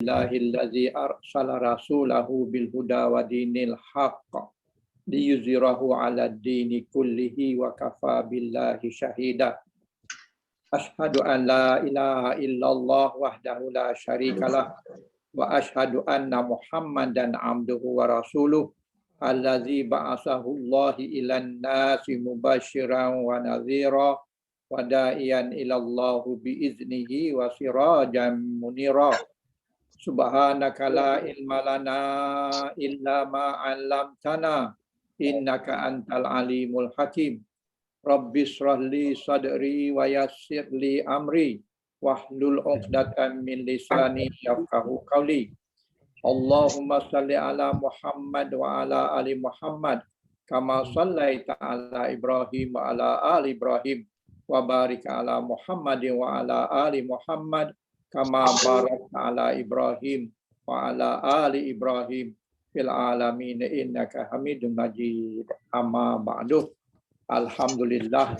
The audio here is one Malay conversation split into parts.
Allazi arsala rasulahu bil huda wa dinil haqq liyuzhirahu 'ala ad-dini kullihi wa kafa billahi syahida. Asyhadu an la ilaha illallah wahdahu la syarikalah wa asyhadu anna Muhammadan abduhu wa rasuluh allazi ba'athahu Allahi ilan nasi mubasyiran wa nadhira wa da'iyan ila Allahu bi iznihi wa sirajan munira. Subhanaka la ilma lana illa ma 'allamtana innaka antal alimul hakim. Rabbi shrah li sadri wa yassir li amri wahlul 'uqdatam min lisani yafqahu qawli. Allahumma salli ala Muhammad wa ala ali Muhammad kama sallaita ala Ibrahim wa ala ali Ibrahim wa barik ala Muhammad wa ala ali Muhammad kama barakta ala Ibrahim wa ala ali Ibrahim fil alamin innaka Hamidum Majid. Amma ba'du. Alhamdulillah,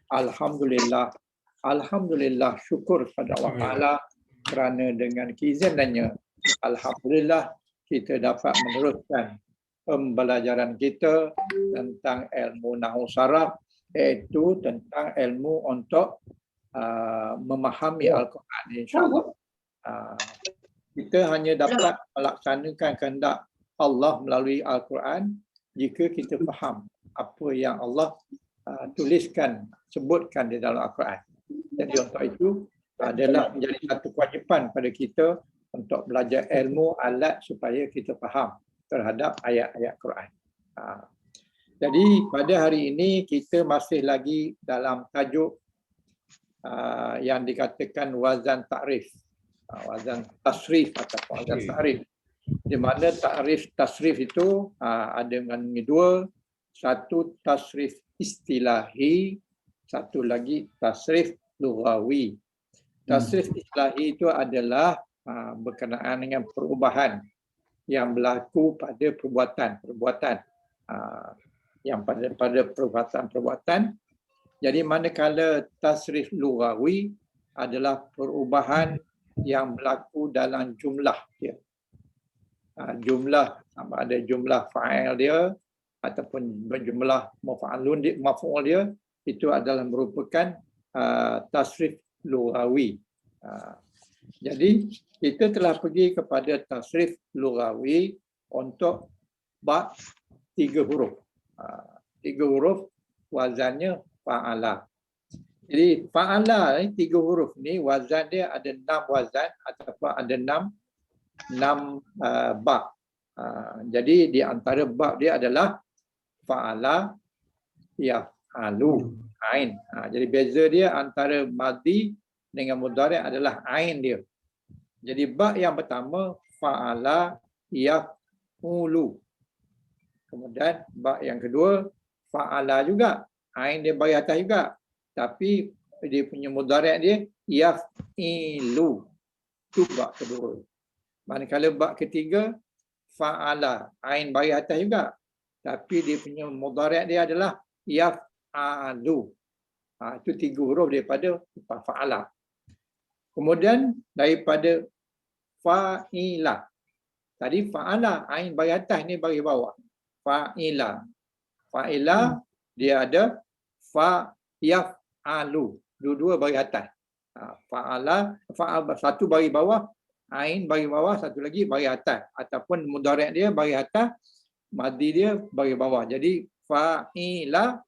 alhamdulillah, alhamdulillah, syukur pada Allah Taala kerana dengan keizanannya, alhamdulillah kita dapat meneruskan pembelajaran kita tentang ilmu nahwu saraf, iaitu tentang ilmu untuk memahami Al-Quran, insya-Allah. Kita hanya dapat melaksanakan kehendak Allah melalui Al-Quran jika kita faham apa yang Allah tuliskan, sebutkan di dalam Al-Quran. Jadi untuk itu adalah menjadi satu kewajipan pada kita untuk belajar ilmu alat supaya kita faham terhadap ayat-ayat Quran. Jadi pada hari ini kita masih lagi dalam tajuk yang dikatakan wazan ta'rif, wazan tasrif atau wazan ta'rif, di mana ta'rif tasrif itu ada dengan dua, satu tasrif istilahi, satu lagi tasrif lughawi. Tasrif istilahi itu adalah berkenaan dengan perubahan yang berlaku pada perbuatan yang pada perbuatan. Jadi manakala tasrif lughawi adalah perubahan yang berlaku dalam jumlah dia. Jumlah, sama ada jumlah fa'il dia ataupun jumlah maf'ul dia, itu adalah merupakan tasrif lughawi. Jadi kita telah pergi kepada tasrif lughawi untuk bab 3 huruf. 3 huruf wazannya fa'ala. Jadi fa'ala ni 3 huruf ni wazan dia ada 6 wazan ataupun ada 6 bab. Jadi di antara bab dia adalah fa'ala, yaf'alu, ain. Jadi beza dia antara madhi dengan mudhari' adalah ain dia. Jadi bab yang pertama fa'ala, yaf'ulu. Kemudian bab yang kedua fa'ala juga, ain dia bagi atas juga, tapi dia punya mudhari' dia yaf'ilu. Itu bab kedua. Manakala bab ketiga fa'ala, ain bagi atas juga, tapi dia punya mudhari' dia adalah yaf'alu. Itu 3 huruf daripada fa'ala. Kemudian daripada fa'ila. Tadi fa'ala, ain bagi atas, ni bagi bawah. Fa'ila. Fa'ila dia ada yaf'alu. Dua-dua bagi atas. Fa'ala, satu bagi bawah, ain bagi bawah, satu lagi bagi atas. Ataupun mudhari' dia bagi atas, madhi dia bagi bawah. Jadi fa'ila,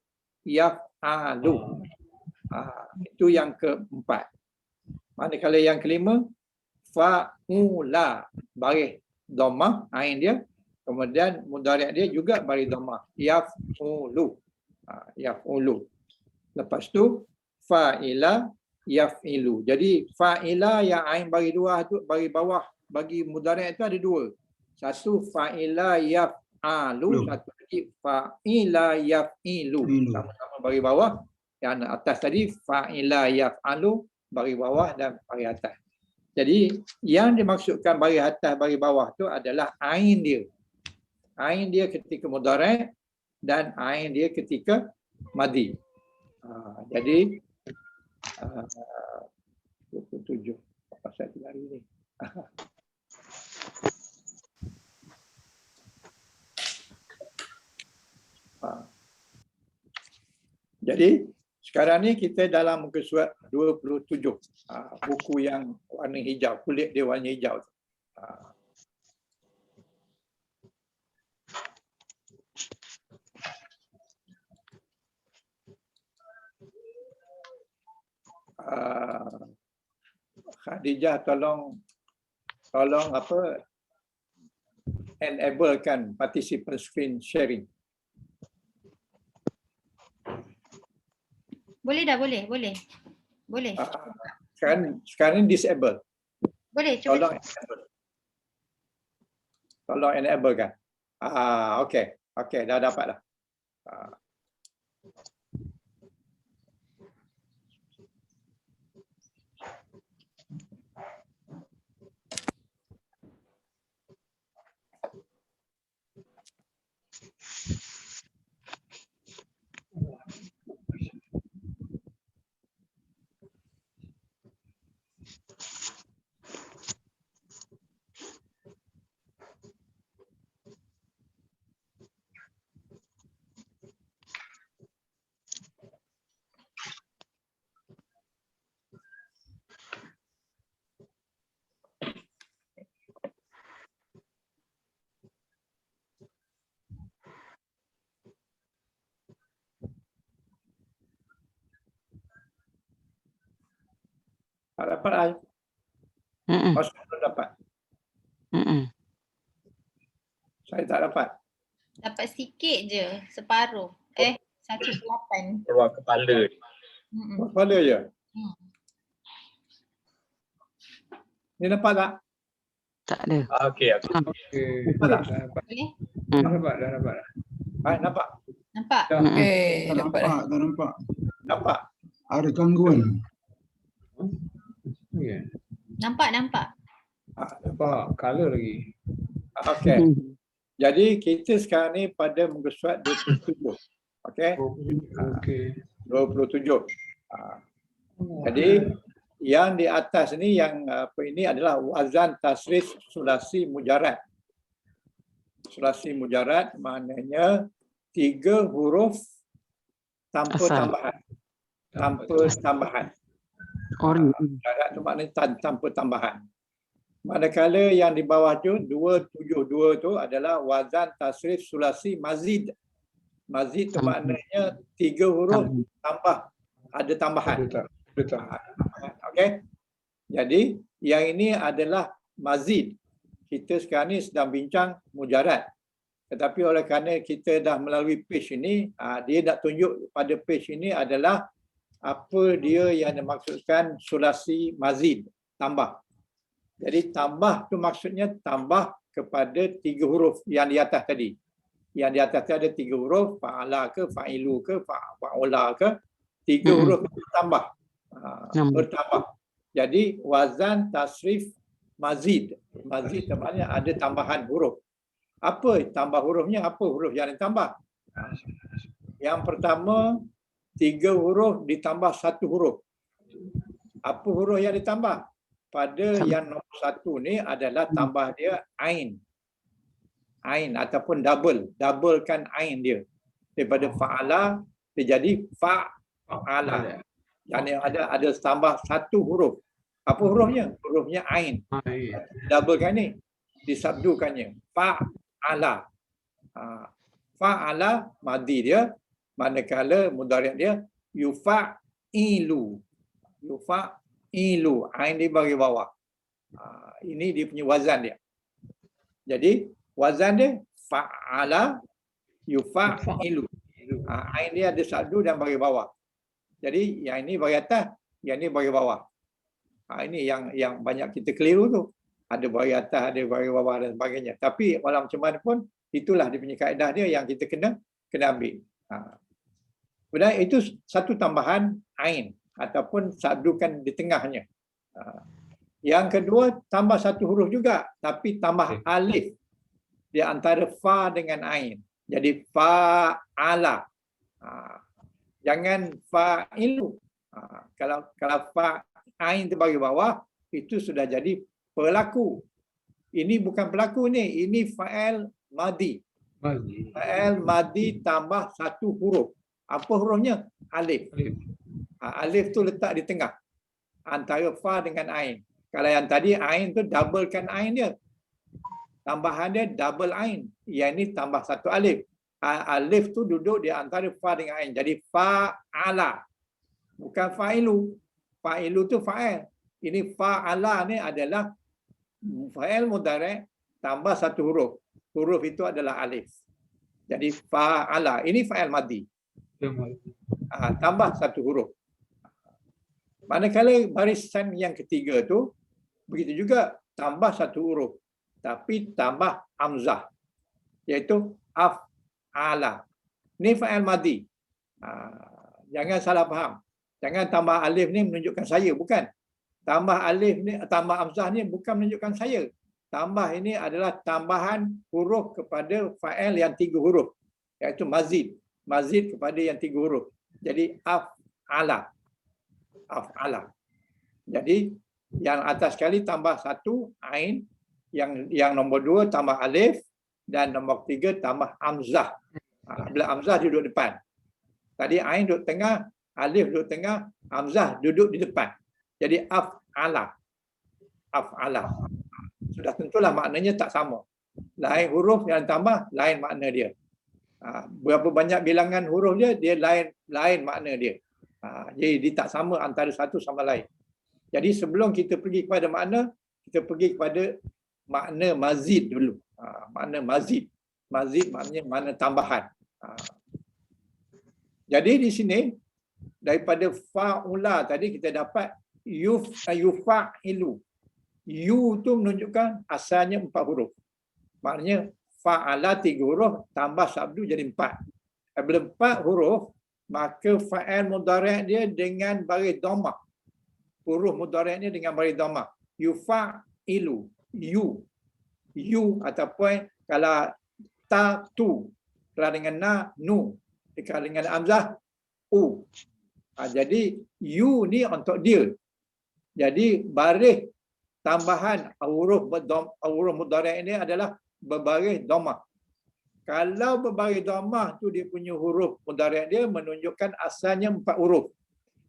yaf'alu. Itu yang keempat. Manakala yang kelima fa'ula, baris dhammah ain dia, kemudian mudhari' dia juga baris dhammah, yaf'ulu. Yaf'ulu. Lepas tu fa'ila, yaf'ilu. Jadi fa'ila yang ain bagi dua tu, bagi bawah, bagi mudhari' itu ada dua. Satu fa'ila yaf'alu, satu lagi fa'ila yaf'ilu. Sama-sama bagi bawah. Yang atas tadi fa'ila yaf'alu, bagi bawah dan bagi atas. Jadi yang dimaksudkan bagi atas bagi bawah tu adalah ain dia. Ain dia ketika mudhari' dan ain dia ketika madhi. Jadi 27 pasal 3 hari ni. Jadi sekarang ni kita dalam muka surat 27. Buku yang warna hijau, kulit dia warna hijau. Khadijah tolong apa, enable kan participant screen sharing. Boleh dah, boleh. Sekarang disable. Boleh, cuba. Tolong enable kan. Okey, dah dapat dah. Tak dapat Ai. Saya dapat. Saya tak dapat. Dapat sikit je, separuh. 1/8. Keluar kepala. Kepala je. Ni dapat tak? Tak ada. Okey. Dapat tak? Boleh? Dah dapat. Nampak? Nampak? Tak nampak. Dapat. Ada gangguan. Ya. Nampak. Nampak color lagi. Okey. Jadi kita sekarang ni pada muka surat 27. Okey? Okey. 27. Jadi yang di atas ni yang apa ini adalah wazan tasrif sulasi mujarrad. Sulasi mujarrad maknanya 3 huruf tanpa Asal. tambahan. Tanpa tambahan. Mujarrad tu maknanya tanpa tambahan. Manakala yang di bawah tu 272 tu adalah wazan tasrif sulasi mazid. Mazid tu maknanya 3 huruf tambah ada tambahan. Betul. Okey. Jadi yang ini adalah mazid. Kita sekarang ni sedang bincang mujarrad. Tetapi oleh kerana kita dah melalui page ini, dia nak tunjuk pada page ini adalah apa dia yang dimaksudkan sulasi mazid, tambah. Jadi tambah tu maksudnya tambah kepada 3 huruf yang di atas tadi. Yang di atas ada 3 huruf, fa'ala ke, fa'ilu ke, fa'ula ke, 3 huruf itu tambah. Bertambah. Jadi wazan tasrif mazid. Mazid maknanya ada tambahan huruf. Apa tambah hurufnya? Apa huruf yang ditambah? Yang pertama 3 huruf ditambah 1 huruf. Apa huruf yang ditambah? Pada yang nombor 1 ni adalah tambah dia ain. Ain ataupun doublekan ain dia. Daripada fa'ala dia jadi fa'ala. Yang ada tambah 1 huruf. Apa hurufnya? Hurufnya ain. Doublekan ni, disabdukannya. Fa'ala. Fa'ala madi dia, manakala mudhari' dia yufa'ilu. Yufa'ilu. Ain di bagi bawah. Ini dia punya wazan dia. Jadi wazan dia fa'ala yufa'ilu. Ain dia ada sabdu dan bagi bawah. Jadi yang ini bagi atas, yang ini bagi bawah. Ini yang banyak kita keliru tu. Ada bagi atas, ada bagi bawah dan sebagainya. Tapi walau macam mana pun, itulah dia punya kaedah dia yang kita kena ambil. Kemudian itu satu tambahan ain ataupun sabdukan di tengahnya. Yang kedua, tambah 1 huruf juga, tapi tambah alif di antara fa dengan ain. Jadi fa'ala. Jangan fa'ilu. Kalau fa ain tu bagi bawah, itu sudah jadi pelaku. Ini bukan pelaku ni, ini fa'il madi. Fa'il madi tambah 1 huruf. Apa hurufnya? Alif. Alif. Alif tu letak di tengah antara fa dengan ain. Kalau yang tadi ain tu doublekan ain dia. Tambahan dia double ain. Yang ini tambah satu alif. Alif tu duduk di antara fa dengan ain. Jadi fa'ala. Bukan fa'ilu. Fa'ilu tu fa'il. Ini fa'ala ni adalah fa'il mudhari' tambah satu huruf. Huruf itu adalah alif. Jadi fa'ala. Ini fa'il madhi. Tambah satu huruf. Manakala barisan yang ketiga tu, begitu juga tambah satu huruf. Tapi tambah hamzah. Iaitu af'ala. Ini fa'il madhi. Jangan salah faham. Jangan tambah alif ni menunjukkan saya. Bukan. Tambah alif ni, tambah hamzah ni bukan menunjukkan saya. Tambah ini adalah tambahan huruf kepada fa'il yang 3 huruf. Iaitu mazid. Mazid kepada yang 3 huruf. Jadi af'ala. Af'ala. Jadi yang atas sekali tambah satu ain, yang nombor 2 tambah alif, dan nombor 3 tambah hamzah. Bila hamzah duduk depan. Tadi ain duduk tengah, alif duduk tengah, hamzah duduk di depan. Jadi af'ala. Af'ala. Sudah tentulah maknanya tak sama. Lain huruf yang tambah, lain makna dia. Berapa banyak bilangan huruf dia lain makna dia. Jadi dia tak sama antara satu sama lain. Jadi sebelum kita pergi kepada makna, kita pergi kepada makna mazid dulu. Makna mazid. Mazid maknanya makna tambahan. Jadi di sini daripada fa'ula tadi kita dapat yufa'ilu. Yu tu menunjukkan asalnya 4 huruf. Maknanya fa'ala 3 huruf tambah sabdu jadi 4. Bila 4 huruf, maka fa'il mudhari' dia dengan baris dhammah. Huruf mudhari' dia dengan baris dhammah. Yufa'ilu. Yu ataupun kalau ta tu. Kalau dengan na nu. Kalau dengan hamzah u. Jadi yu ni untuk dia. Jadi baris tambahan huruf mudhari' ini adalah berbaris dhammah. Kalau berbaris dhammah tu dia punya huruf mudhari' dia menunjukkan asalnya 4 huruf.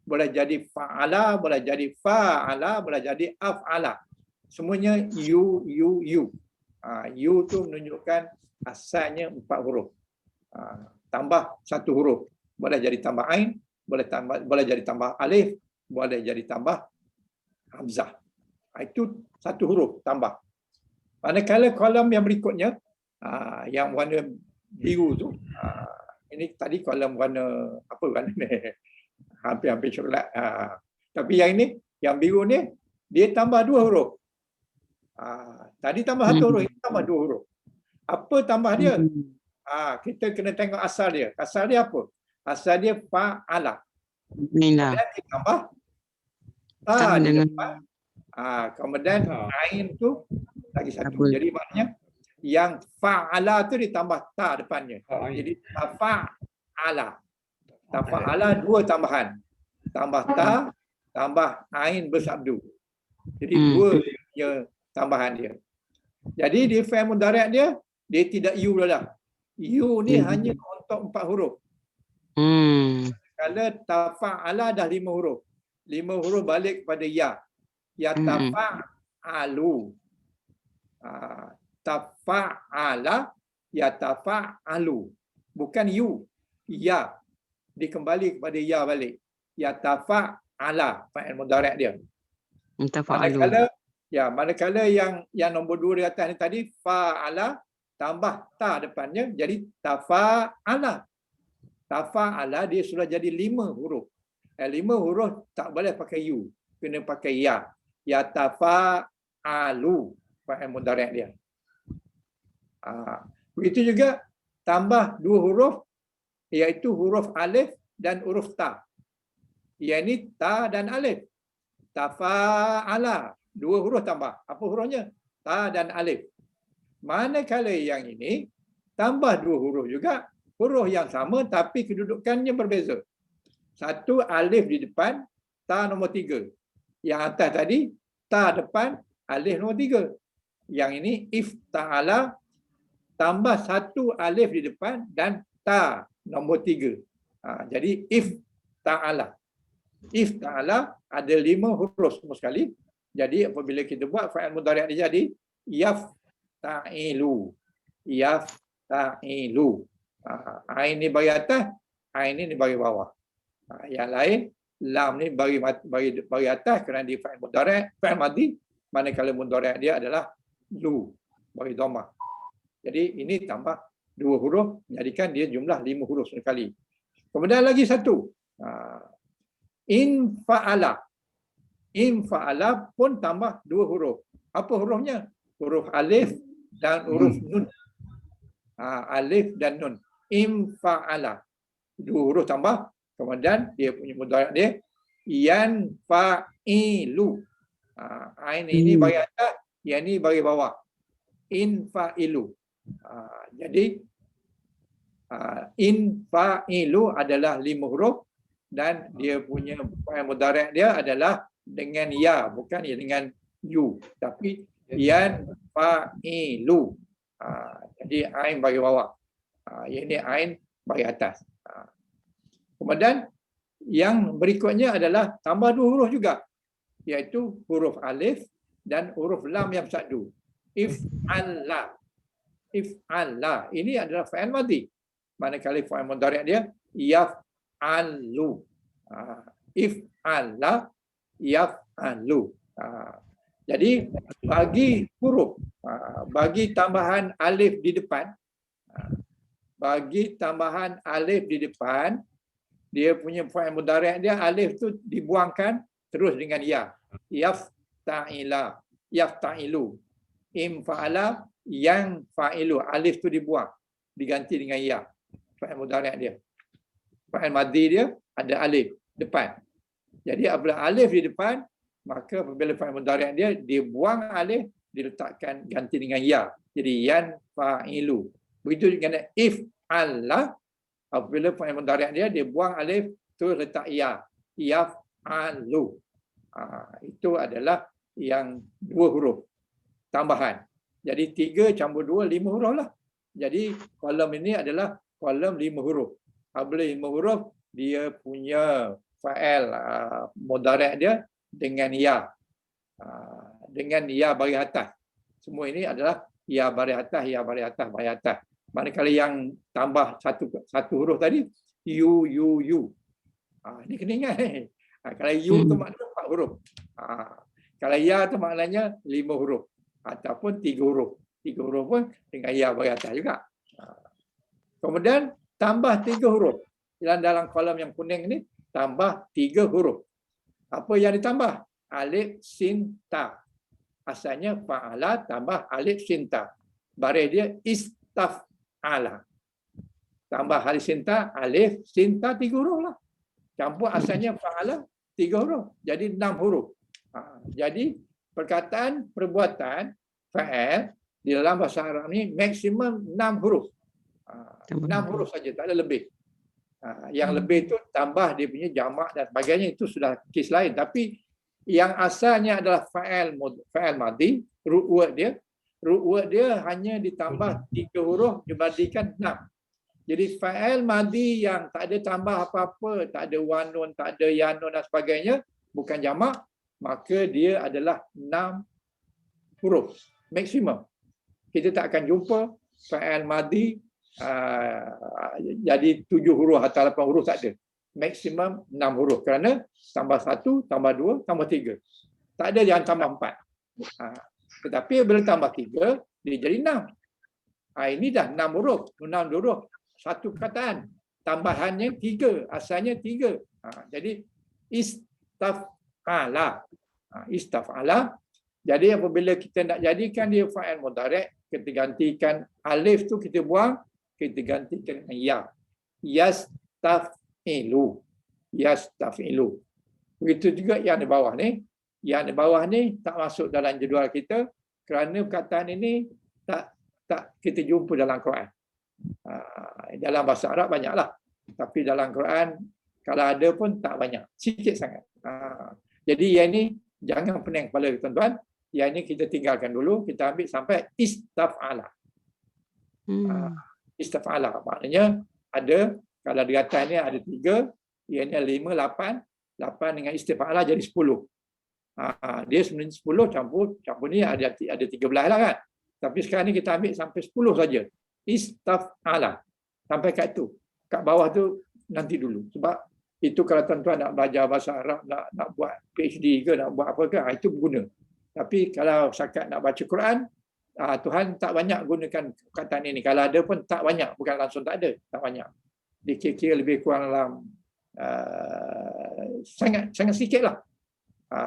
Boleh jadi fa'ala, boleh jadi fa'ala, boleh jadi af'ala. Semuanya yu. Yu tu menunjukkan asalnya 4 huruf. Tambah 1 huruf. Boleh jadi tambah ain, boleh jadi tambah alif, boleh jadi tambah hamzah. Itu 1 huruf tambah. Manakala kolom yang berikutnya, yang warna biru tu, ini tadi kolom warna apa warna ni? Hampir coklat. Tapi yang ini, yang biru ni, dia tambah 2 huruf. Tadi tambah 1 huruf, ini tambah 2 huruf. Apa tambah dia? Kita kena tengok asal dia. Asal dia apa? Asal dia fa'ala. Kemudian ditambah di depan. Kemudian ain tu lagi satu. Jadi maknanya yang fa'ala tu ditambah ta depannya. Jadi tafa'ala. Tafa'ala 2 tambahan. Tambah ta, tambah ain bersabdu. Jadi 2 punya tambahan dia. Jadi di fi'il mudhari' dia tidak yu dah. Yu ni hanya untuk 4 huruf. Kalau tafa'ala dah 5 huruf. 5 huruf balik kepada ya. Ya tafa'alu. Tafa'ala ya tafa'alu. Bukan yu. Ya. Dikembali kepada ya balik. Ya tafa'ala. Fa'il mudhari' dia. Manakala yang nombor 2 di atas ni tadi fa'ala tambah ta depannya jadi tafa'ala. Tafa'ala dia sudah jadi 5 huruf. 5 huruf tak boleh pakai yu. Kena pakai ya. Ya tafa'alu. Fa'il mudhari' dia. Begitu juga tambah 2 huruf iaitu huruf alif dan huruf ta. Yang ini ta dan alif. Tafa'ala. 2 huruf tambah. Apa hurufnya? Ta dan alif. Manakala yang ini tambah 2 huruf juga. Huruf yang sama tapi kedudukannya berbeza. 1 alif di depan, ta nombor 3. Yang atas tadi, ta depan, alif nombor 3. Yang ini ifta'ala tambah 1 alif di depan dan ta nombor 3. Jadi if ta'ala. If ta'ala ada 5 huruf semua sekali. Jadi apabila kita buat fa'il mudhari' dia jadi yafta'ilu. Yafta'ilu. Ain ni bagi atas, ain ni bagi bawah. Yang lain lam ni bagi atas kerana dia fa'il mudhari', fa'il madhi, manakala mudhari' dia adalah lu bagi dhammah. Jadi ini tambah 2 huruf menjadikan dia jumlah 5 huruf sekali. Kemudian lagi satu. In fa'ala. In fa'ala pun tambah 2 huruf. Apa hurufnya? Huruf alif dan huruf nun. Alif dan nun. In fa'ala. 2 huruf tambah. Kemudian dia punya mudhari' dia yan fa'ilu. Ain ini bagi atas, yang ini bagi bawah. In fa'ilu. Jadi in fa'ilu adalah 5 huruf dan dia punya fa'il mudhari' dia adalah dengan ya, bukan ya dengan you, tapi yan fa'ilu. Jadi ain bagi bawah. Yang ini ain bagi atas. Kemudian yang berikutnya adalah tambah 2 huruf juga, iaitu huruf alif dan huruf lam yang bersatu. If'alla. If'alla. Ini adalah fa'il madhi. Manakala fa'il mudhari' dia yaf'alu. If'alla yaf'alu. Jadi bagi huruf, bagi tambahan alif di depan, bagi tambahan alif di depan, dia punya fa'il mudhari' dia alif tu dibuangkan terus dengan ya. Yafta'ila, yafta'ilu. Im fa'ala yang fa'ilu, alif tu dibuang, diganti dengan ya. Fa'il mudhari' dia. Fa'il madhi dia ada alif depan. Jadi apabila alif di depan, maka apabila fa'il mudhari' dia dibuang alif, diletakkan ganti dengan ya. Jadi yan fa'ilu. Begitu dengan if Allah, apabila fa'il mudhari' dia buang alif, terus letak ya. Yaf'alu. Itu adalah yang 2 huruf tambahan. Jadi 3 campur 2, 5 huruf lah. Jadi kolom ini adalah kolom 5 huruf. Apabila 5 huruf, dia punya fa'il mudhari' dia dengan ya. Dengan ya bagi atas. Semua ini adalah ya bagi atas, ya bagi atas, bagi atas. Manakala yang tambah satu huruf tadi, you. Ini kena ingat. Kalau you tu maknanya 4 huruf. Kalau ya tu maknanya 5 huruf. Ataupun 3 huruf. 3 huruf pun dengan ya bagi atas juga. Kemudian tambah 3 huruf. Dalam kolom yang kuning ni, tambah 3 huruf. Apa yang ditambah? Alif, sin, ta. Asalnya fa'ala tambah alif, sin, ta. Baris dia istaf'ala. Tambah alif, sin, ta, alif, sin, ta, 3 huruf lah. Campur asalnya fa'ala 3 huruf. Jadi 6 huruf. Jadi perkataan perbuatan fa'il di dalam bahasa Arab ni maksimum 6 huruf. 6 huruf saja, tak ada lebih. Yang lebih itu tambah dia punya jamak dan sebagainya, itu sudah kes lain. Tapi yang asalnya adalah fa'il madhi, root word dia hanya ditambah 3 huruf dibandingkan 6. Jadi fa'il madhi yang tak ada tambah apa-apa, tak ada wanun, tak ada yanun dan sebagainya, bukan jamak, maka dia adalah 6 huruf maksimum. Kita tak akan jumpa fa'il madhi jadi 7 huruf atau 8 huruf, tak ada. Maksimum 6 huruf kerana tambah 1, tambah 2, tambah 3. Tak ada yang tambah 4. Tetapi bila tambah 3, dia jadi 6. Ini dah 6 huruf, 6 huruf. Satu perkataan, tambahannya 3, asalnya 3. Jadi istaf'ala. Istaf'ala. Jadi apabila kita nak jadikan dia fa'il mudhari', kita gantikan alif tu kita buang, kita gantikan dengan ya. Yastaf'ilu. Yastaf'ilu. Begitu juga yang di bawah ni. Yang di bawah ni tak masuk dalam jadual kita kerana perkataan ini tak kita jumpa dalam Quran. Dalam bahasa Arab banyaklah, tapi dalam Quran kalau ada pun tak banyak, sikit sangat. Jadi yang ini jangan pening kepala tuan-tuan. Yang ini kita tinggalkan dulu, kita ambil sampai istaf'ala. Istaf'ala maknanya ada Kalau derajat ni ada 3, ianya 5, 8. 8 dengan istifa'alah jadi 10. Dia sebenarnya 10 campur ni ada 13 lah kan. Tapi sekarang ni kita ambil sampai 10 saja. Istaf'ala. Sampai kat tu. Kat bawah tu nanti dulu. Sebab itu kalau tuan-tuan nak belajar bahasa Arab, nak buat PhD ke, nak buat apa ke, itu berguna. Tapi kalau setakat nak baca Quran, Tuhan tak banyak gunakan perkataan ini. Kalau ada pun tak banyak. Bukan langsung tak ada. Tak banyak. Dikira-kira lebih kurang dalam sangat sikit lah.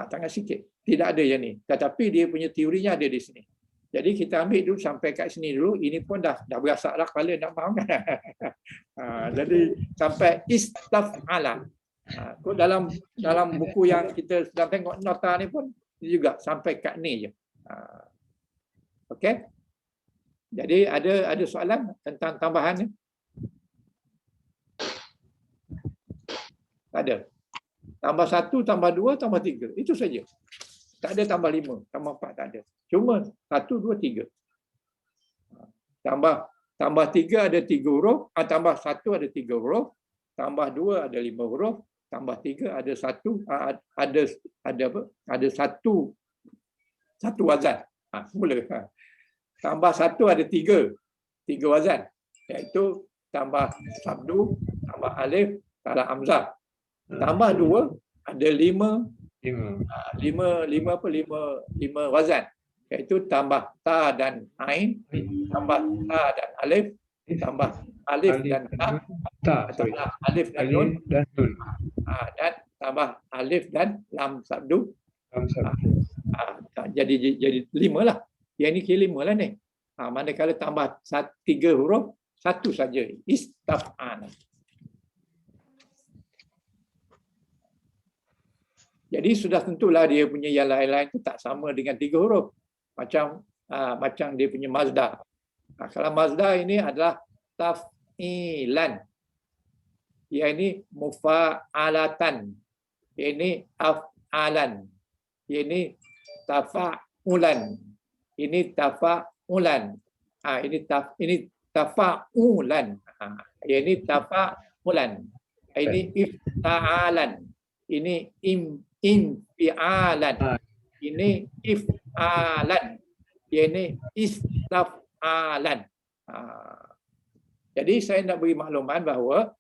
Sangat sikit. Tidak ada yang ni. Tetapi dia punya teorinya ada di sini. Jadi kita ambil dulu sampai kat sini dulu. Ini pun dah berasak dah kepala nak faham kan. Jadi sampai istaf'ala. Dalam buku yang kita sedang tengok nota ni pun juga sampai kat ni je. Okey. Jadi ada soalan tentang tambahan ni? Tak ada. Tambah 1, tambah 2, tambah 3. Itu saja. Tak ada tambah 5, tambah 4 tak ada. Cuma 1, 2, 3. Tambah 3 ada 3 huruf, tambah 1 ada 3 huruf, tambah 2 ada 5 huruf, tambah 3 ada 1 ada apa? Ada satu wazan. Semula. Tambah 1 ada 3 wazan. Iaitu tambah sabdu, tambah alif, tambah hamzah. Tambah 2 ada 5 wazan. Iaitu tambah ta dan ain, tambah ta dan alif, tambah alif dan ta, tambah alif dan nun, dan tambah alif dan lam sabdu. Jadi 5 lah. Yang ni kira 5 lah ni. Manakala tambah 3 huruf, 1 saja. Istaf'ana. Jadi sudah tentulah dia punya yang lain-lain itu tak sama dengan 3 huruf. Macam dia punya mazdar. Kalau mazdar ini adalah taf'ilan. Yang ini mufa'alatan. Ini af'alan. Ini tafa'ulan. Ini tafa'ulan. Ini tafa'ulan. Ini tafa'ulan. Ini ifta'alan. Ini infi'alan. Ini if'alan. Ini istaf'alan. Jadi saya nak beri makluman bahawa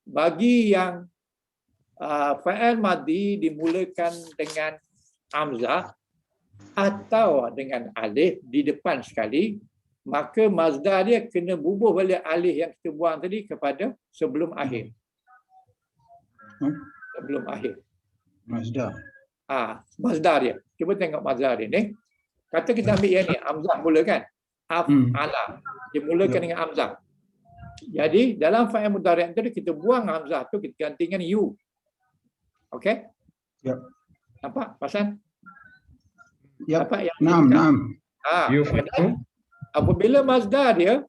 bagi yang fa'il madhi dimulakan dengan hamzah atau dengan alif di depan sekali, maka mazdar dia kena bubuh balik alif yang kita buang tadi kepada sebelum akhir. Sebelum akhir. Mazdar. Mazdar dia. Cuba tengok mazdar dia ni. Kata kita ambil yang ni, hamzah mula kan? Af'ala. Dia mulakan dengan hamzah. Jadi dalam fa'il mudhari' tadi kita buang hamzah tu, kita ganti dengan you. Okey? Ya. Nampak Pasan? Ya. Nampak yang Naam. apabila mazdar dia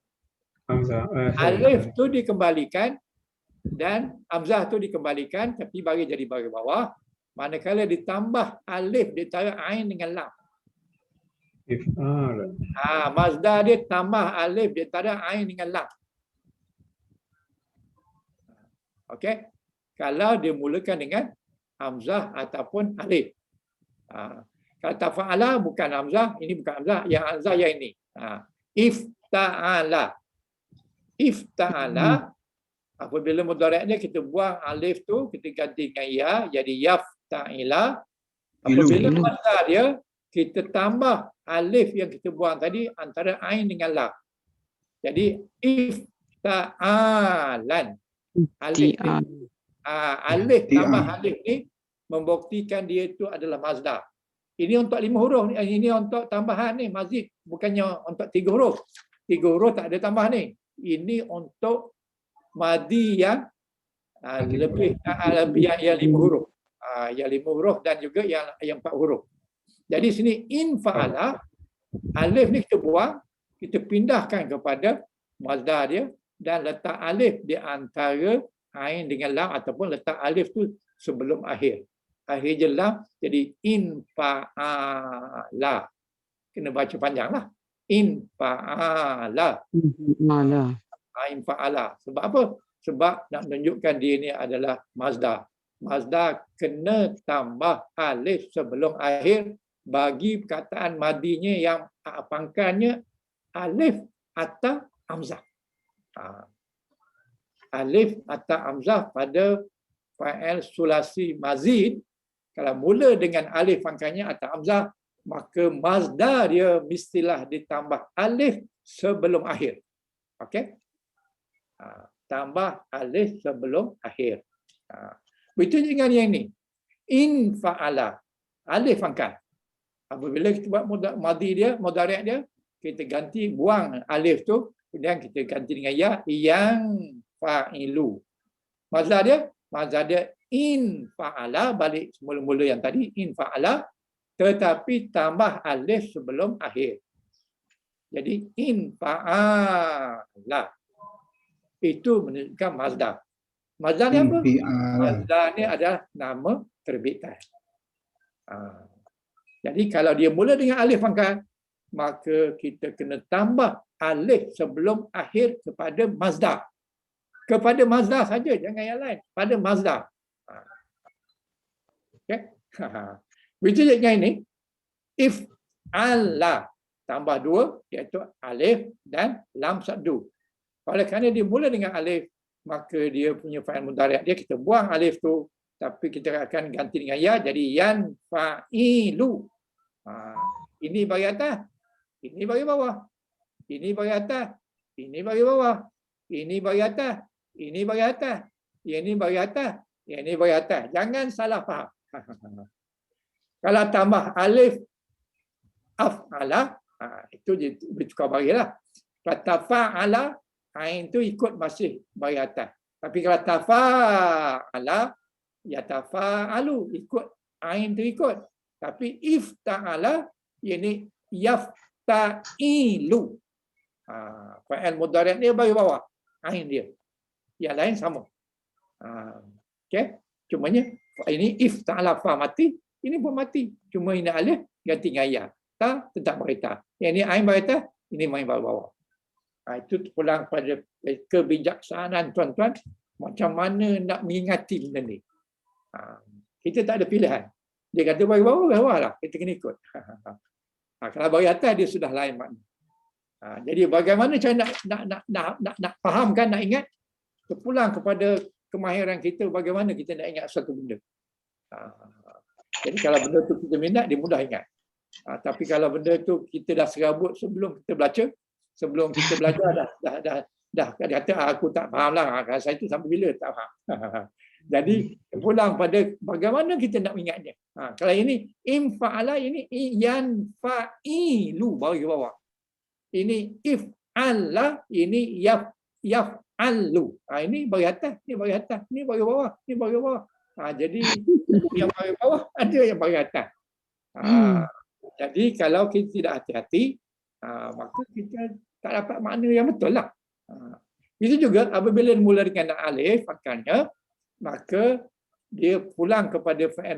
Hamzah. alif tu dikembalikan dan hamzah tu dikembalikan tapi bagi jadi bahagian bawah, manakala ditambah alif di antara ain dengan lam. Mazdar dia tambah alif di antara ain dengan lam. Okey? Kalau dia mulakan dengan hamzah ataupun alif. Kalau tafa'ala bukan hamzah, ini bukan hamzah, yang hamzah yang ini. Ifta'ala. Ifta'ala. Apabila mudhari' kita buang alif tu, kita ganti dengan ya, jadi yafta'ila. Apabila mazdar dia, kita tambah alif yang kita buang tadi antara ain dengan lam. Jadi ifta'alan. Alif ni, alif tambah alif ni membuktikan dia itu adalah mazdar. Ini untuk 5 huruf ni, ini untuk tambahan ni mazid, bukannya untuk 3 huruf. 3 huruf tak ada tambah ni. Ini untuk madi yang lebih yang 5 huruf. Yang 5 huruf dan juga yang 4 huruf. Jadi sini infa'ala, alif ni kita buang, kita pindahkan kepada mazdar dia dan letak alif di antara ain dengan lam ataupun letak alif tu sebelum akhir. Akhir je lam, jadi infa'ala. Kena baca panjanglah. Infa'ala. Infa'ala. Sebab apa? Sebab nak menunjukkan dia ni adalah masdar. Masdar kena tambah alif sebelum akhir bagi perkataan madinya yang pangkalnya alif atau hamzah. Alif atau hamzah pada fa'il sulasi mazid, kalau mula dengan alif pangkalnya atau hamzah, maka masdar dia mestilah ditambah alif sebelum akhir. Okey? Tambah alif sebelum akhir. Begitu dengan yang ni. In fa'ala. Alif pangkal. Apabila kita buat madi dia, mudhari' dia, kita ganti, buang alif tu, kemudian kita ganti dengan ya, yang fa'ilu. Mazhar dia in fa'ala, balik semula-mula yang tadi, in fa'ala, tetapi tambah alif sebelum akhir. Jadi in fa'ala. Itu menunjukkan masdar. Masdar ni apa? Masdar ni adalah nama terbitan. Jadi kalau dia mula dengan alif pangkal, maka kita kena tambah alif sebelum akhir kepada masdar. Kepada masdar saja, jangan yang lain. Pada masdar. Okey. Begitu dengan ini, if Allah tambah dua, iaitu alif dan lam saddu. Oleh kerana dia mula dengan alif, maka dia punya fa'il mudhari' dia, kita buang alif tu, tapi kita akan ganti dengan ya, jadi yan fa'ilu. Ini bagi atas, ini bagi bawah. Ini bagi atas, ini bagi bawah. Ini bagi atas, ini bagi atas. Ini bagi atas, ini bagi atas. Jangan salah faham. Kalau tambah alif af'ala, itu ditukar bagilah. Kalau tafa'ala, ain tu ikut masih bagi atas. Tapi kalau tafa'ala, ya tafa'alu, ikut ain tu ikut. Tapi if ta'ala, ini yafta'ilu. Fa'il mudhari' dia bagi bawah, ain dia. Yang lain sama. Okey, cumanya ini if ta'ala fa mati, ini pun mati. Cuma ini alif ganti dengan ya. Ta tetap berita. Yang ini ain berita, ini main bawah. Itu pulang pada kebijaksanaan tuan-tuan, macam mana nak mengingati benda ni. Kita tak ada pilihan. Dia kata bagi bawah lah, kita kena ikut. Kalau bagi atas dia sudah lain makna. Jadi bagaimana cara nak fahamkan, nak ingat, terpulang kepada kemahiran kita, bagaimana kita nak ingat satu benda. Jadi kalau benda tu kita minat, dia mudah ingat. Tapi kalau benda tu kita dah serabut sebelum kita baca, sebelum kita belajar dah kata aku tak faham lah. Saya tu sampai bila tak faham. Jadi pulang pada bagaimana kita nak ingatnya. Kalau ini im fa'ala, ini yan fa'ilu bagi bawah. Ini if Allah, ini yaf'alu. Ini bagi atas, ini bagi atas, ini bagi bawah, ini bagi bawah. Jadi yang bagi bawah ada yang bagi atas. Jadi kalau kita tidak hati-hati, maka kita tak dapat makna yang betul lah. Itu juga apabila mula dengan alif pangkalnya, maka dia pulang kepada fa'il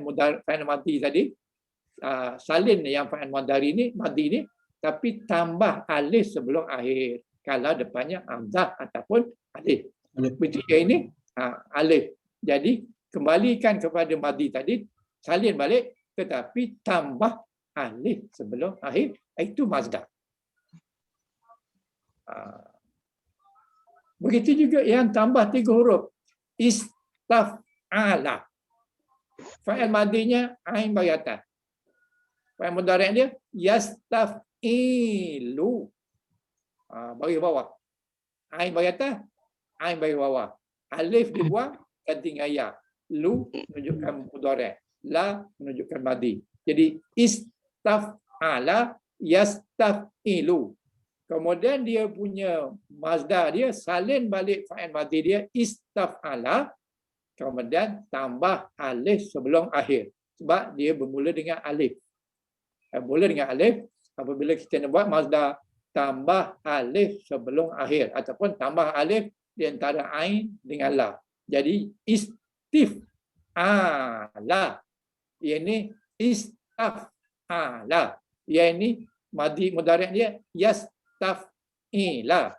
madi tadi, salin yang fa'il madi ni, tapi tambah alif sebelum akhir. Kalau depannya hamzah ataupun alif. Begitu ini alif. Jadi kembalikan kepada madi tadi, salin balik, tetapi tambah alif sebelum akhir, itu masdar. Begitu juga yang tambah 3 huruf. Istaf'ala. Fa'il madinya ain bagi atas. Fa'il mudhari' dia yastaf'ilu. Bagi bawah. Ain bagi atas, ain bagi bawah. Alif dibuang, ganti dengan ya. Lu menunjukkan mudhari'. La menunjukkan madi. Jadi istaf'ala yastaf'ilu. Kemudian dia punya masdar dia, salin balik fa'il madi dia, istaf'ala, kemudian tambah alif sebelum akhir. Sebab dia bermula dengan alif. Bermula dengan alif, apabila kita nak buat masdar, tambah alif sebelum akhir. Ataupun tambah alif di antara ain dengan la. Jadi istif'ala. Ini istaf'ala. Yang ini madi mudhari' dia, yastaf'ila.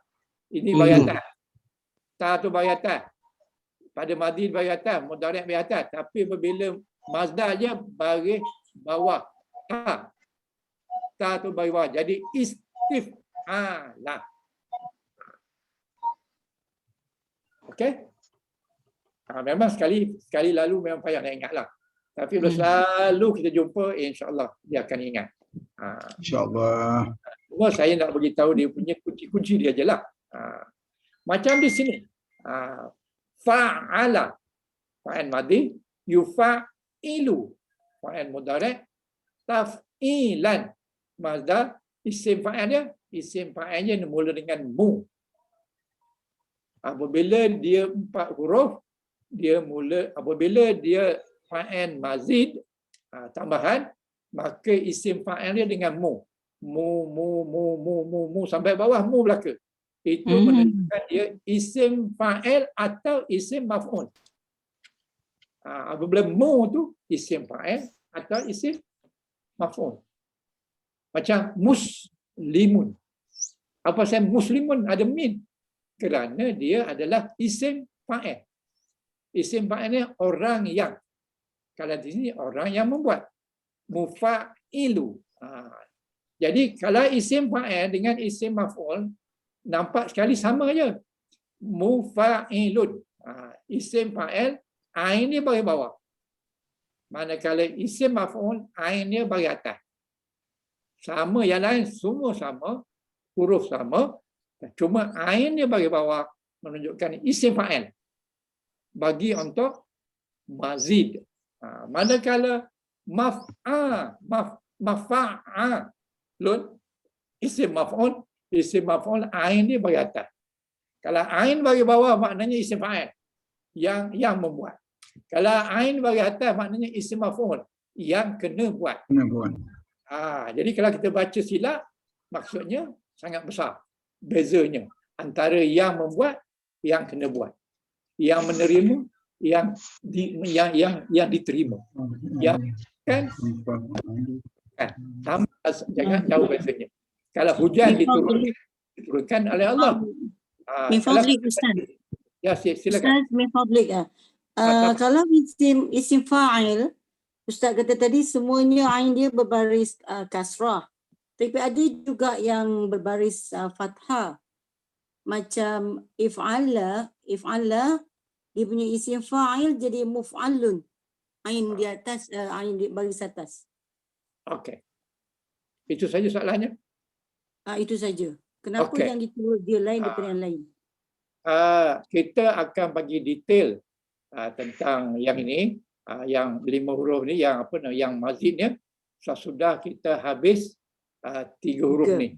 Ini bagi atas. Ta tu bagi atas. pada madhi baris atas, mudhari' baris atas. Tapi apabila mazdar je baris bawah. Ta tu baris bawah. Jadi istif'ala. Okey? Memang sekali lalu memang payah nak ingatlah. Tapi bila selalu kita jumpa, insya-Allah dia akan ingat. InsyaAllah. Cuma saya nak bagi tahu dia punya kunci-kunci dia je lah. Macam di sini. Fa'ala. Fa'al madhi. Yufa'ilu. Fa'al mudhari'. Taf'ilan. Mazdar. Isim fa'al dia. Isim fa'alnya mula dengan mu. Apabila dia 4 huruf, dia mula, apabila dia fa'al mazid, tambahan, maka isim fa'al dia dengan mu. Mu sampai bawah mu belaka. Itu menunjukkan dia isim fa'il atau isim maf'ul. Apabila mu tu isim fa'il atau isim maf'ul. Macam muslimun. Apa saya muslimun ada min? Kerana dia adalah isim fa'il. Isim fa'il ni orang yang. Kalau di sini orang yang membuat. Mufa'ilu. Jadi kalau isim fa'il dengan isim maf'ul nampak sekali sama je. Mufa'ilun. Isim fa'il ain dia baris bawah. Manakala isim maf'ul ain dia baris atas. Sama yang lain semua sama, huruf sama, cuma ain dia baris bawah menunjukkan isim fa'il. Bagi untuk mazid. Manakala mafa'alun isim maf'ul ain dia bagi atas. Kalau ain bagi bawah maknanya isim fa'il yang membuat. Kalau ain bagi atas maknanya isim maf'ul yang kena buat. Jadi kalau kita baca silap maksudnya sangat besar bezanya antara yang membuat, yang kena buat. Yang menerima, yang diterima. Yang kan jangan jauh bezanya. Kalau hujan diturunkan oleh Allah. Min fadlik Ustaz. Ya, silakan. Ustaz, min fadlik. Kalau isim fa'il, Ustaz kata tadi semuanya ain dia berbaris kasrah. Tapi ada juga yang berbaris fathah. Macam if'ala dia punya isim fa'il jadi muf'alun. Ain di atas, ain di baris atas. Okey. Itu saja soalannya. Itu saja. Kenapa Okey. yang itu dia lain daripada yang lain? Kita akan bagi detail tentang yang ini, yang 5 huruf ni, yang mazidnya sudah kita habis 3 huruf ni.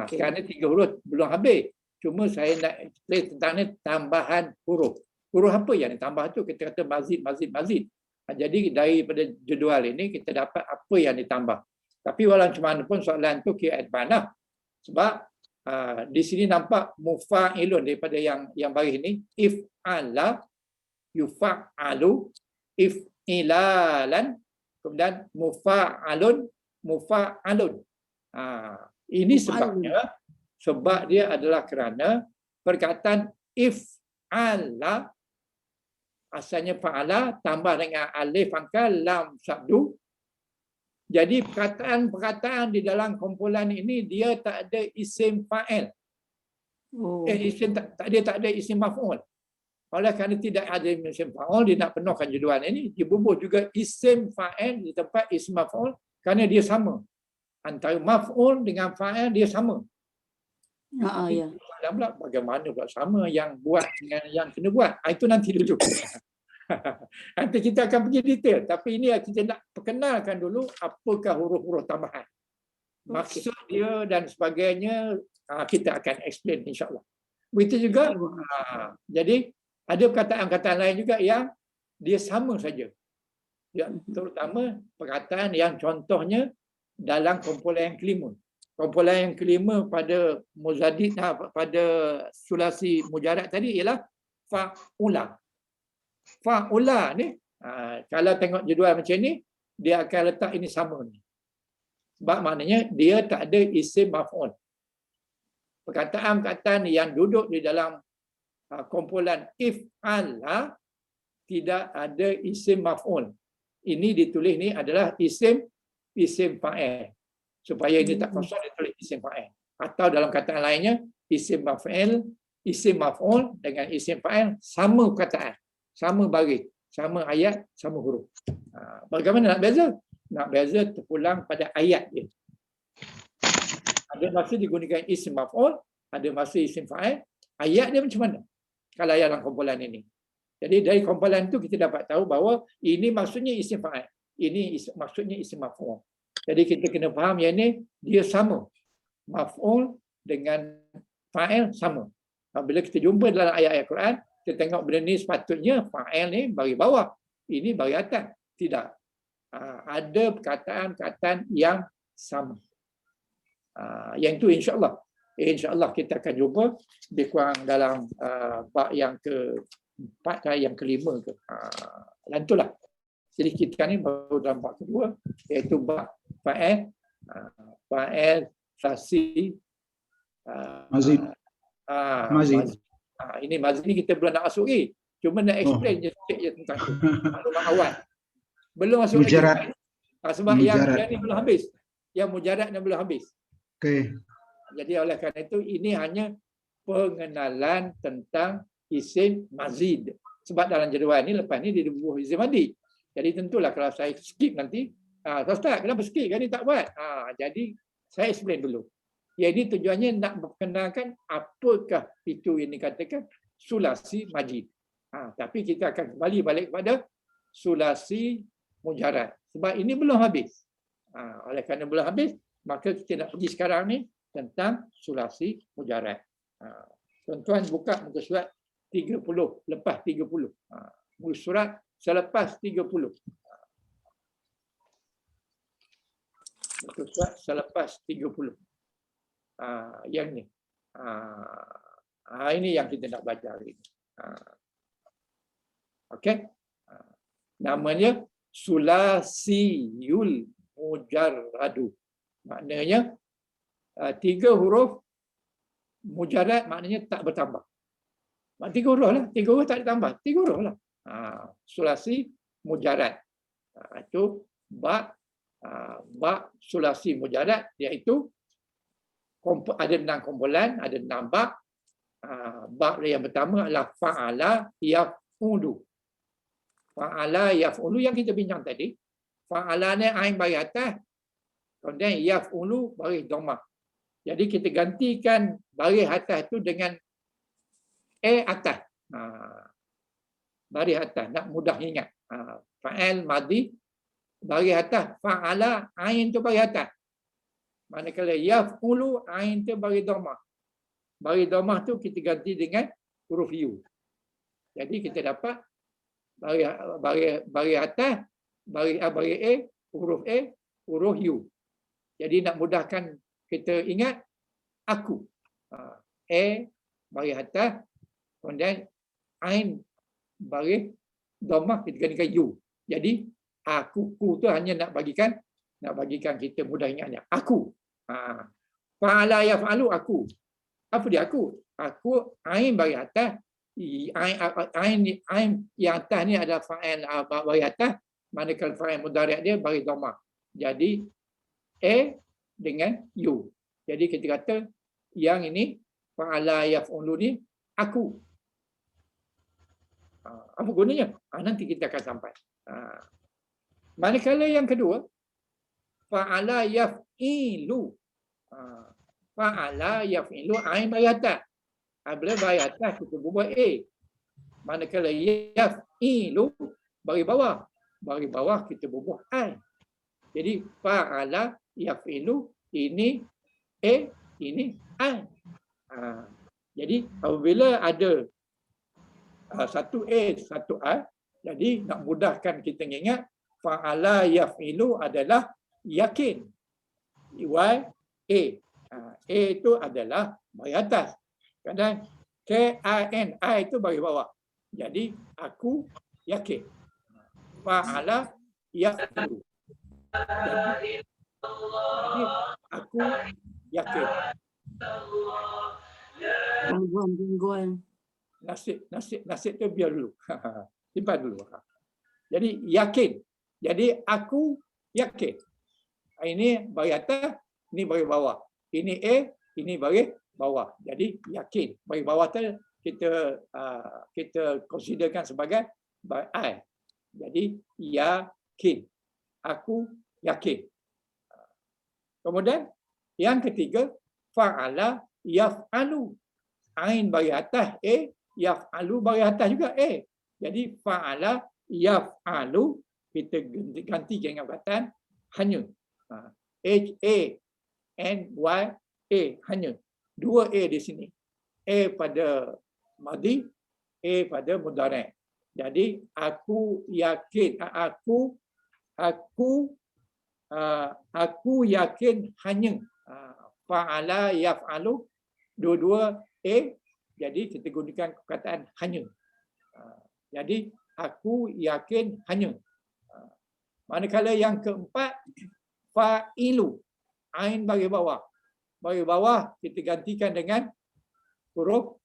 Kerana 3 huruf belum habis. Cuma saya nak explain tentang ni tambahan huruf. Huruf apa yang ditambah tu? Kita kata mazid. Jadi daripada jadual ini kita dapat apa yang ditambah. Tapi walau macam mana pun soalan tu kira advance lah. Sebab di sini nampak mufa'ilun daripada yang baris ini. If'ala, yufa'alu, if'ilalan, kemudian mufa'alun. Ini sebabnya, sebab dia adalah kerana perkataan if'ala, asalnya fa'ala tambah dengan alif pangkal lam sabdu. Jadi perkataan di dalam kumpulan ini dia tak ada isim fa'il. Tak ada isim maf'ul. Oleh kerana tidak ada isim fa'il, dia nak penuhkan jadual ini, dia bubuh juga isim fa'il di tempat isim maf'ul kerana dia sama. Antara maf'ul dengan fa'il dia sama. Ya. Bagaimana pula sama yang buat dengan yang kena buat? Itu nanti dulu. Nanti kita akan pergi detail. Tapi ini kita nak perkenalkan dulu apakah huruf-huruf tambahan. Maksud dia dan sebagainya kita akan explain insyaAllah. Begitu juga. Jadi ada perkataan-perkataan lain juga yang dia sama saja. Ya, terutama perkataan yang contohnya dalam kumpulan yang kelima. Kumpulan yang kelima pada muzadid, pada sulasi mujarad tadi ialah fa'ula. Fa'ula ni, kalau tengok jadual macam ni, dia akan letak ini sama ni. Sebab maknanya dia tak ada isim maf'ul. Perkataan-perkataan yang duduk di dalam kumpulan if'ala tidak ada isim maf'ul. Ini ditulis ni adalah isim fa'il. Supaya ini tak kosong ditulis isim fa'il. Atau dalam kataan lainnya isim maf'ul dengan isim fa'il sama kataan, sama baris, sama ayat, sama huruf. Bagaimana nak beza? Nak beza terpulang pada ayat dia. Ada masa digunakan isim maf'ul, ada masa isim fa'il. Ayat dia macam mana? Kalau ayat dalam kumpulan ini. Jadi dari kumpulan itu kita dapat tahu bahawa ini maksudnya isim fa'il. Ini maksudnya isim maf'ul. Jadi kita kena faham yang ini dia sama. Maf'ul dengan fa'il sama. Bila kita jumpa dalam ayat-ayat Quran, kita tengok benda ni sepatutnya fa'il ni bagi bawah. Ini bagi atas. Tidak. Ada perkataan-perkataan yang sama. Yang itu insya-Allah. InsyaAllah kita akan jumpa lebih kurang dalam bab yang ke-4 ke yang ke-5 ke. Dan itulah. Jadi kita ni baru dalam bab kedua, iaitu bab fa'il, sasi, Mazid. Mazid. Ini mazid ni kita belum nak masuk lagi. Cuma nak explain je sikit je tentang tu. Maklumat awal. Belum masuk Mujarad. lagi. Sebab yang ni belum habis. Yang mujarad ni belum habis. Okey. Jadi oleh kerana itu ini hanya pengenalan tentang isim mazid. Sebab dalam jadual ni lepas ni dia bubuh isim madi. Jadi tentulah kalau saya skip nanti, Ustaz kenapa skip? Kan ni tak buat. Jadi saya explain dulu. Jadi tujuannya nak memperkenalkan apakah itu yang dikatakan sulasi majid. Tapi kita akan kembali balik kepada sulasi mujarad. Sebab ini belum habis. Oleh kerana belum habis, maka kita nak pergi sekarang ni tentang sulasi mujarad. Tuan-tuan buka muka surat 30, lepas 30. Muka surat selepas 30. Muka surat selepas 30. Yang ni. Ini yang kita nak baca hari ini. Okey. Namanya sulasiyul mujarradu. Maknanya 3 huruf mujarad maknanya tak bertambah. 3 huruf lah. 3 huruf tak ditambah. 3 huruf lah. Sulasi mujarad. Itu bab sulasi mujarad, iaitu ada 6 kumpulan, ada 6 bab. Bab yang pertama adalah fa'ala yaf'ulu. Fa'ala yaf'ulu yang kita bincang tadi. Fa'ala ni ain baris atas, kemudian yaf'ulu baris dhammah. Jadi kita gantikan baris atas itu dengan atas. Baris atas, nak mudah ingat. Fa'al madhi baris atas, fa'ala ain tu baris atas. Manakala yaf'ulu ain tu baris dhammah. Baris dhammah tu kita ganti dengan huruf u. Jadi kita dapat baris atas, baris A, huruf u. Jadi nak mudahkan kita ingat, aku. Baris atas, kemudian ain baris dhammah kita gantikan u. Jadi aku tu hanya nak bagikan kita mudah ingatnya. Aku. Fa'ala yaf'alu aku. Apa dia aku? Aku ain baris atas. Ain yang atas ni adalah fa'il baris atas. Manakala fa'il mudhari' dia baris dhammah. Jadi dengan u. Jadi kita kata yang ini fa'ala yaf'ulu ni aku. Apa gunanya? Nanti kita akan sampai. Manakala yang kedua fa'ala yaf'ilu. Fa'ala yaf'ilu ain baris atas. Bila baris atas kita bubuh Manakala yaf'ilu baris bawah. Baris bawah kita bubuh ain. Jadi fa'ala yaf'ilu ini ini ain. Jadi apabila ada satu satu a, jadi nak mudahkan kita ingat fa'ala yaf'ilu adalah yakin. A itu adalah baris atas. Kadang KIN, I itu baris bawah. Jadi aku yakin. Fa'ala yaf'ilu. Jadi aku yakin. Gangguan. nasib tu biar dulu. Simpan dulu. Jadi yakin. Jadi aku yakin. Ini bagi atas, ini bagi bawah. Ini A, ini bagi bawah. Jadi yakin. Bagi bawah tu kita considerkan sebagai I. Jadi yakin. Aku yakin. Kemudian yang ketiga, fa'ala yaf'alu. Ain bagi atas A, yaf'alu bagi atas juga A. Jadi fa'ala yaf'alu, kita ganti dengan perkataan hanya. H-A-N-Y-A, hanya. Dua A di sini. A pada madhi, A pada mudhari'. Jadi aku yakin, aku yakin hanya. Fa'ala yaf'alu, dua-dua A, jadi kita gunakan perkataan hanya. Jadi aku yakin hanya. Manakala yang keempat, fa'ilu, ain bagi bawah. Bagi bawah kita gantikan dengan huruf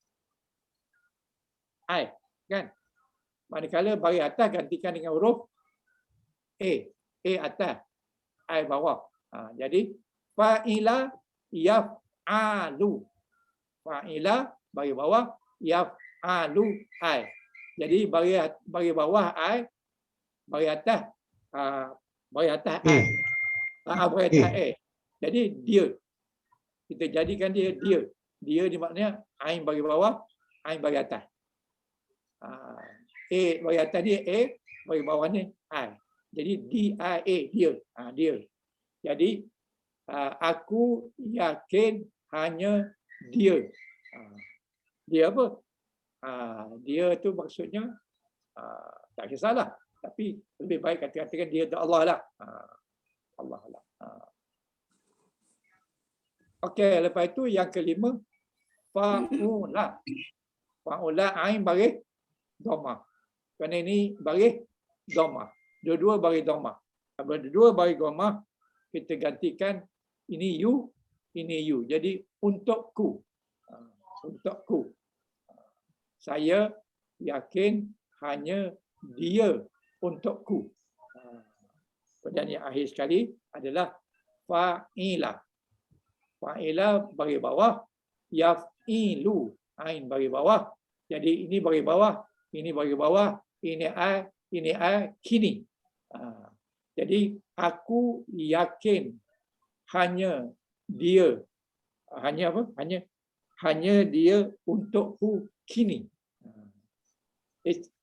I, kan? Manakala bagi atas gantikan dengan huruf A atas, I bawah. Jadi fa'ila yaf'alu. Fa'ila bagi bawah, yaf'alu I. Jadi bagi bawah I, bagi atas I. Bagi atas A. Jadi dia. Kita jadikan dia. Dia ni maknanya ain bagi bawah, ain bagi atas. A bagi atas dia A, bagi bawah ni I. Jadi dia, dia. Jadi aku yakin hanya dia. Dia apa? Dia tu maksudnya tak kisahlah. Tapi lebih baik katakan dia Allah lah. Allah lah. Okey, lepas itu yang kelima, fa'ula. Fa'ula ain bagi dhamma. Kerana ini bagi dhamma. Dua-dua bagi dhamma. Kalau dua bagi dhamma, kita gantikan ini you, ini you. Jadi untukku. Untukku. Saya yakin hanya dia untukku. Dan yang akhir sekali adalah fa'ila. Fa'ila bagi bawah, yaf'ilu, ain bagi bawah. Jadi ini bagi bawah, ini bagi bawah, ini kini. Jadi aku yakin hanya dia. Hanya apa? Hanya dia untukku kini.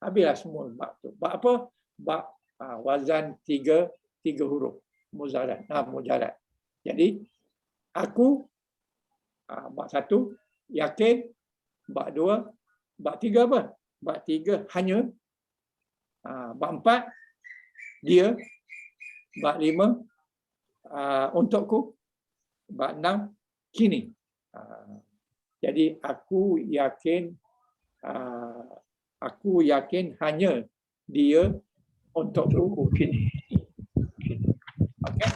Habislah semua bab tu. Bab apa? Bab wazan tiga huruf. Mujarrad. Jadi aku, bab satu, yakin. Bab dua, bab tiga apa? Bab tiga, hanya. Bab empat, dia. Bab lima, untukku. Bab enam, kini. Jadi aku yakin hanya dia untukku kini. Okey.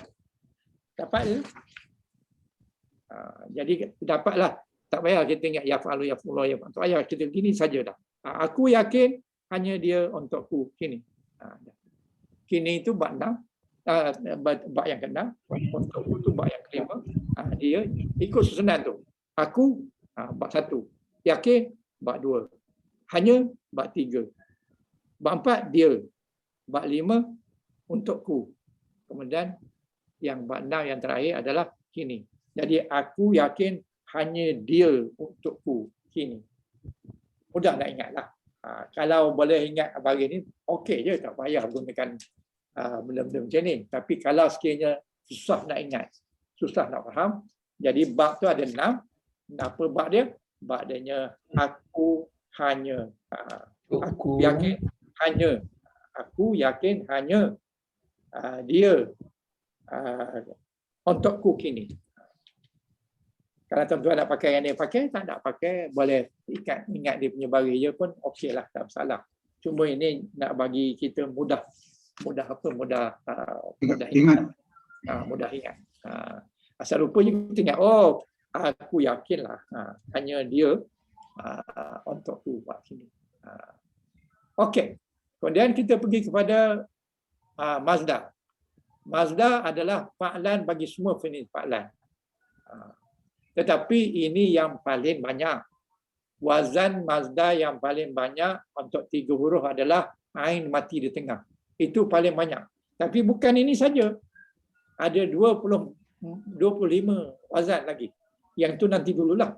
Dapat je. Jadi dapatlah. Tak payah kita ingat yaf'alu, yaf'ulu, yaf'alu. Tak payah kita gini saja dah. Aku yakin hanya dia untukku kini. Kini itu bab 6. Bab yang ke-6. Untukku itu bab yang ke-5. Dia ikut susunan tu. Aku bab 1. Yakin bab 2. Hanya bab 3. Bab 4 dia. Bab 5 untukku. Kemudian yang bab 6 yang terakhir adalah kini. Jadi aku yakin hanya dia untukku kini. Mudah nak ingatlah. Kalau boleh ingat bagi ni, okey je, tak payah gunakan benda-benda macam ni. Tapi kalau sekiranya susah nak ingat, susah nak faham, jadi bab tu ada 6. Apa bab dia? Bab dia aku hanya. Aku yakin hanya. Aku yakin hanya dia untukku kini. Kalau tuan-tuan nak pakai yang dia pakai, tak nak pakai, boleh ingat dia punya baris je pun okey lah, tak masalah. Cuma ini nak bagi kita mudah ingat. Mudah ingat. Asal rupanya kita ingat, oh aku yakinlah hanya dia untuk buat sini. Okey. Kemudian kita pergi kepada Mazda. Mazda adalah fa'lan bagi semua fi'il fa'lan. Tetapi ini yang paling banyak. Wazan Mazda yang paling banyak untuk 3 huruf adalah ain mati di tengah. Itu paling banyak. Tapi bukan ini saja. Ada 25 wazan lagi. Yang tu nanti dululah.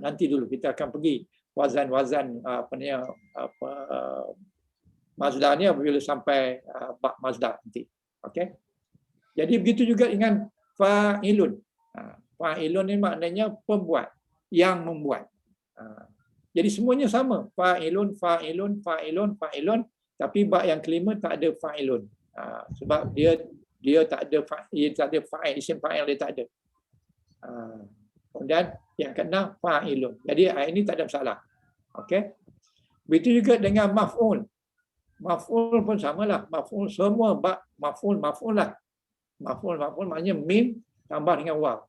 Nanti dulu kita akan pergi wazan-wazan Mazda ni apabila sampai bab Mazda nanti. Okey. Jadi begitu juga dengan fa'ilun. Fa'ilun ni maknanya pembuat, yang membuat. Jadi semuanya sama. Fa'ilun, fa'ilun, fa'ilun, fa'ilun. Tapi bab yang kelima tak ada fa'ilun. Sebab dia tak ada fa'il, isim fa'il dia tak ada. Kemudian yang kena fa'ilun. Jadi ini tak ada masalah. Okey. Begitu juga dengan maf'ul. Maf'ul pun samalah. Maf'ul semua bab maf'ul lah. Maf'ul maknanya mim tambah dengan waw.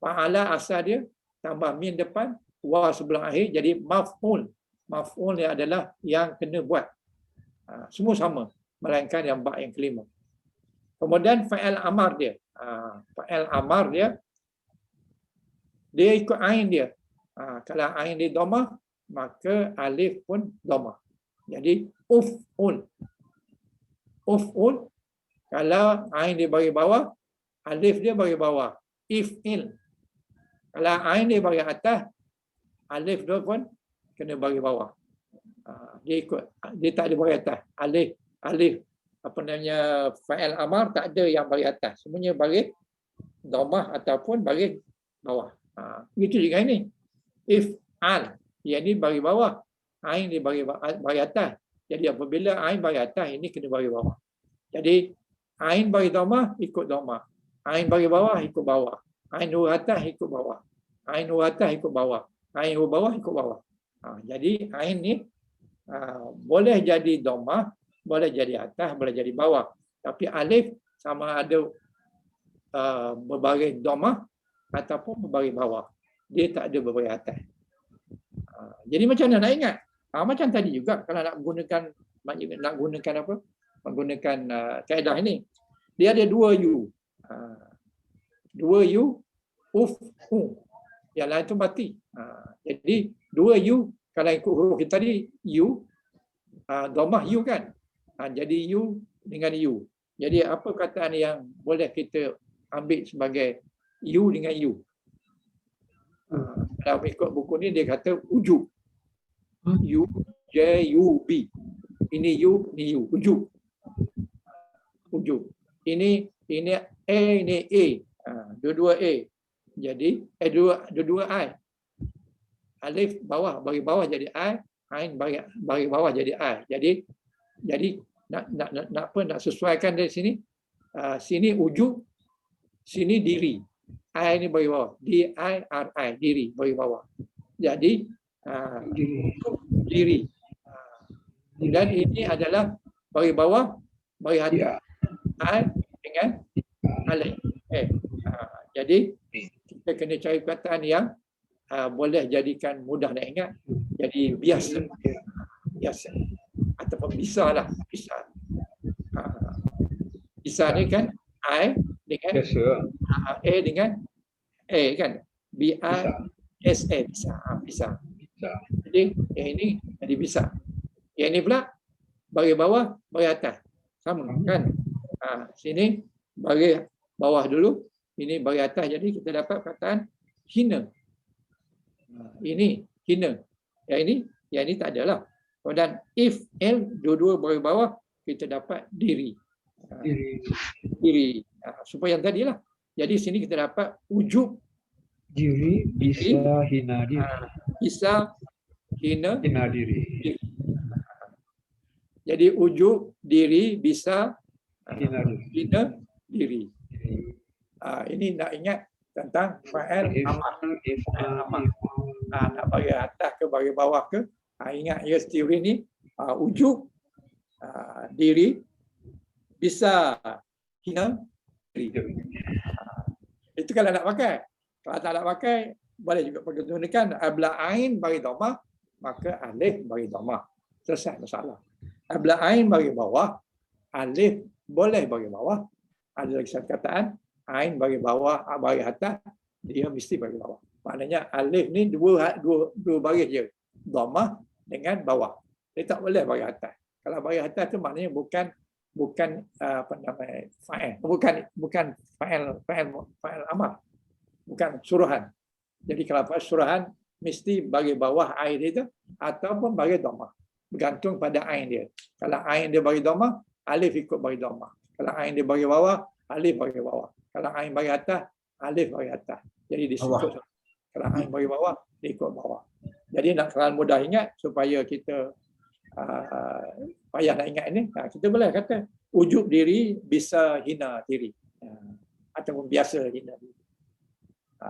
Fa'ala asal dia tambah mim depan, waw sebelah akhir jadi maf'ul. Maf'ul dia adalah yang kena buat. Semua sama melainkan yang bab yang kelima. Kemudian fa'il amar dia. Fa'il amar dia ikut ain dia. Kalau ain dia dhammah maka alif pun dhammah. Jadi uf'ul. Uf'ul kalau ain dia bagi bawah, alif dia bagi bawah. If'il. Kalau ain dia bagi atas, alif dia pun kena bagi bawah. Dia tak ada bagi atas. Alif apa namanya fa'il amar tak ada yang bagi atas. Semuanya bagi dhammah ataupun bagi bawah. Begitu juga ini. If'al. Yang ini bagi bawah. Ain dia bagi atas. Jadi apabila ain bagi atas, ini kena bagi bawah. Jadi ain bagi dhammah ikut dhammah. Ain bagi bawah ikut bawah. Ain huruf atas ikut bawah. Ain huruf atas ikut bawah. Ain huruf bawah ikut bawah. Jadi ain ni boleh jadi dhammah, boleh jadi atas, boleh jadi bawah. Tapi alif sama ada berbaris dhammah ataupun berbaris bawah. Dia tak ada berbaris atas. Jadi macam mana nak ingat? Macam tadi juga kalau nak gunakan menggunakan kaedah ini. Dia ada 2 u. 2 u uf u. Yang lain tu mati. Jadi 2 u kalau ikut huruf kita tadi u dhammah u kan. Jadi u dengan u. Jadi apa kataan yang boleh kita ambil sebagai u dengan u? Kalau ikut buku ni dia kata ujub. U, J, U, B. Ini U, ini U. Ujub. Ujub. Ini A, ini A. Dua-dua A. Jadi, dua-dua I. Alif bawah, bagi bawah jadi I. Ain bagi bawah jadi I. Jadi nak sesuaikan dari sini. Sini ujub, sini diri. I ini bagi bawah. D-I-R-I. Diri bagi bawah. Jadi, diri. Dan ini adalah bagi bawah, bagi atas. I dengan alif. Jadi kita kena cari perkataan yang boleh jadikan mudah nak ingat. Jadi biasa. Ataupun bisa lah. Bisa ni kan I dengan A dengan A kan. B-I-S-A. Bisa. Jadi yang ini jadi bisa. Yang ini pula bagi bawah, bagi atas. Sama kan? Sini bagi bawah dulu, ini bagi atas. Jadi kita dapat perkataan hina. Ini hina. Yang ini tak adalah. Kemudian if L dua-dua bagi bawah, kita dapat diri. Diri. Supaya yang tadi lah. Jadi sini kita dapat ujub diri bisa hina diri. Bisa hina diri. Jadi ujub diri bisa Hina diri. Ini nak ingat tentang fa'il amar. Nak bagi atas ke bagi bawah ke. Ingat ya teori ni. Ujub diri bisa hina diri. Itu kalau nak pakai. Kalau tak nak pakai, boleh juga pergunakan apabila ain bagi dhammah, maka alif bagi dhammah. Selesai masalah. Apabila ain bagi bawah, alif boleh bagi bawah. Ada lagi satu kataan, ain bagi bawah, bagi atas, dia mesti bagi bawah. Maknanya alif ni dua baris je. Dhammah dengan bawah. Dia tak boleh bagi atas. Kalau bagi atas tu maknanya bukan apa namanya fa'il, bukan fa'il amar. Bukan suruhan. Jadi kalau suruhan mesti bagi bawah ain itu ataupun bagi dhammah. Bergantung pada ain dia. Kalau ain dia bagi dhammah, alif ikut bagi dhammah. Kalau ain dia bagi bawah, alif bagi bawah. Kalau ain bagi atas, alif bagi atas. Jadi disebut. Kalau ain bagi bawah, dia ikut bawah. Jadi nak kalau mudah ingat supaya kita payah nak ingat ini, kita boleh kata ujub diri bisa hina diri. Ataupun biasa hina diri.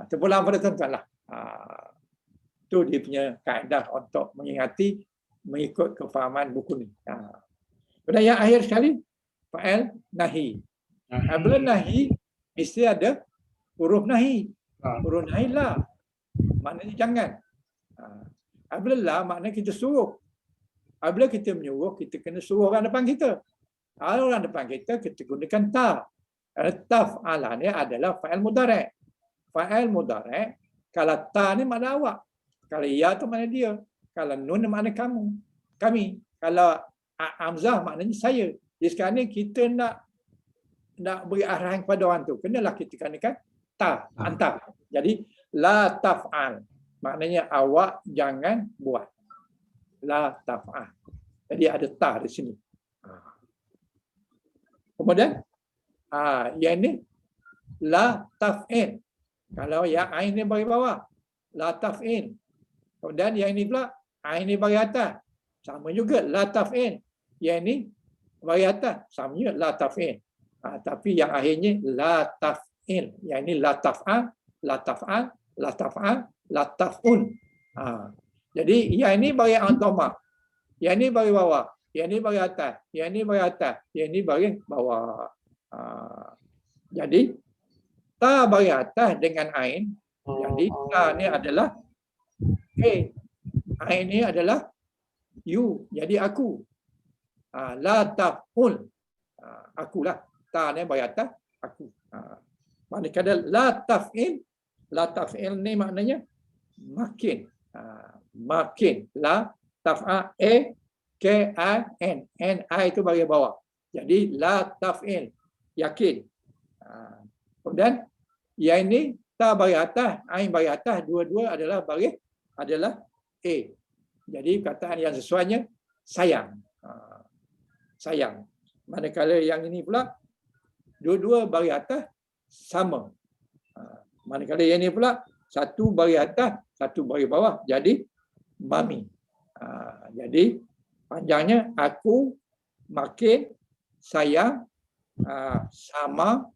Terpulang pada tuan-tuan lah. Itu dia punya kaedah untuk mengingati mengikut kefahaman buku ni. Kemudian yang akhir sekali, fa'il nahi. Apabila nahi, mesti ada huruf nahi. Huruf nahi lah. Maknanya jangan. Apabila la, maknanya kita suruh. Apabila kita menyuruh, kita kena suruh orang depan kita. Kalau orang depan kita, kita gunakan ta. Taf'ala ni adalah fa'il mudhari'. Fa'il mudhari', kalau ta ni makna awak. Kalau ya tu makna dia. Kalau nun makna kamu. Kami. Kalau hamzah maknanya saya. Jadi sekarang ni kita nak beri arahan kepada orang tu. Kenalah kita gunakan ta, antar. Jadi la taf'al. Maknanya awak jangan buat. La taf'al. Jadi ada ta di sini. Kemudian yang ini la taf'il. Kalau yang ain ni bagi bawah, la taf'il. Kemudian yang ini pula ain ni bagi atas. Sama juga la taf'il. Yang ini bagi atas, sama juga la taf'il. Tapi yang akhirnya la taf'il. Yang ini la taf'al, la taf'al, la taf'al, la taf'un. Jadi yang ini bagi dhammah. Yang ini bagi bawah. Yang ini bagi atas. Yang ini bagi atas. Yang ini bagi bawah. Jadi ta bagi atas dengan ain. Jadi ta ni adalah ain ni adalah you. Jadi aku. La taf'ul. Akulah. Ta ni bagi atas aku. Manakala la taf'il. La taf'il ni maknanya makin. Makin. La taf'a K-A-N. N-I itu bagi bawah. Jadi la taf'il. Yakin. Kemudian yang ini ta bagi atas, ain bagi atas, dua-dua adalah A. Jadi kataan yang sesuainya sayang. Sayang. Manakala yang ini pula dua-dua bagi atas sama. Manakala yang ini pula satu bagi atas, satu bagi bawah. Jadi mami. Jadi panjangnya aku makin sayang sama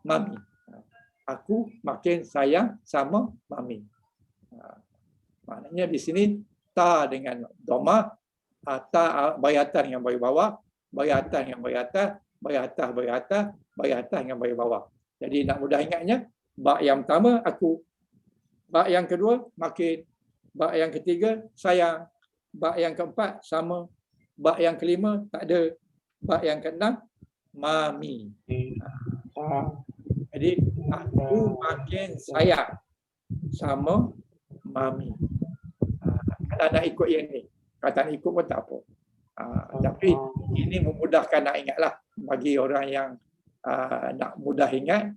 mami. Aku makin sayang sama mami. Maknanya di sini ta dengan dhammah, ta bagi atas dengan bagi bawah, bagi atas dengan bagi atas, bagi atas bagi atas, bagi atas dengan bagi bawah. Jadi nak mudah ingatnya, ba yang pertama aku, ba yang kedua makin, ba yang ketiga sayang, ba yang keempat sama, ba yang kelima tak ada, ba yang keenam mami. Jadi aku makin sayang sama mami. Kalau nak ikut yang ni, kata nak ikut pun tak apa. Tapi ini memudahkan nak ingatlah bagi orang yang nak mudah ingat.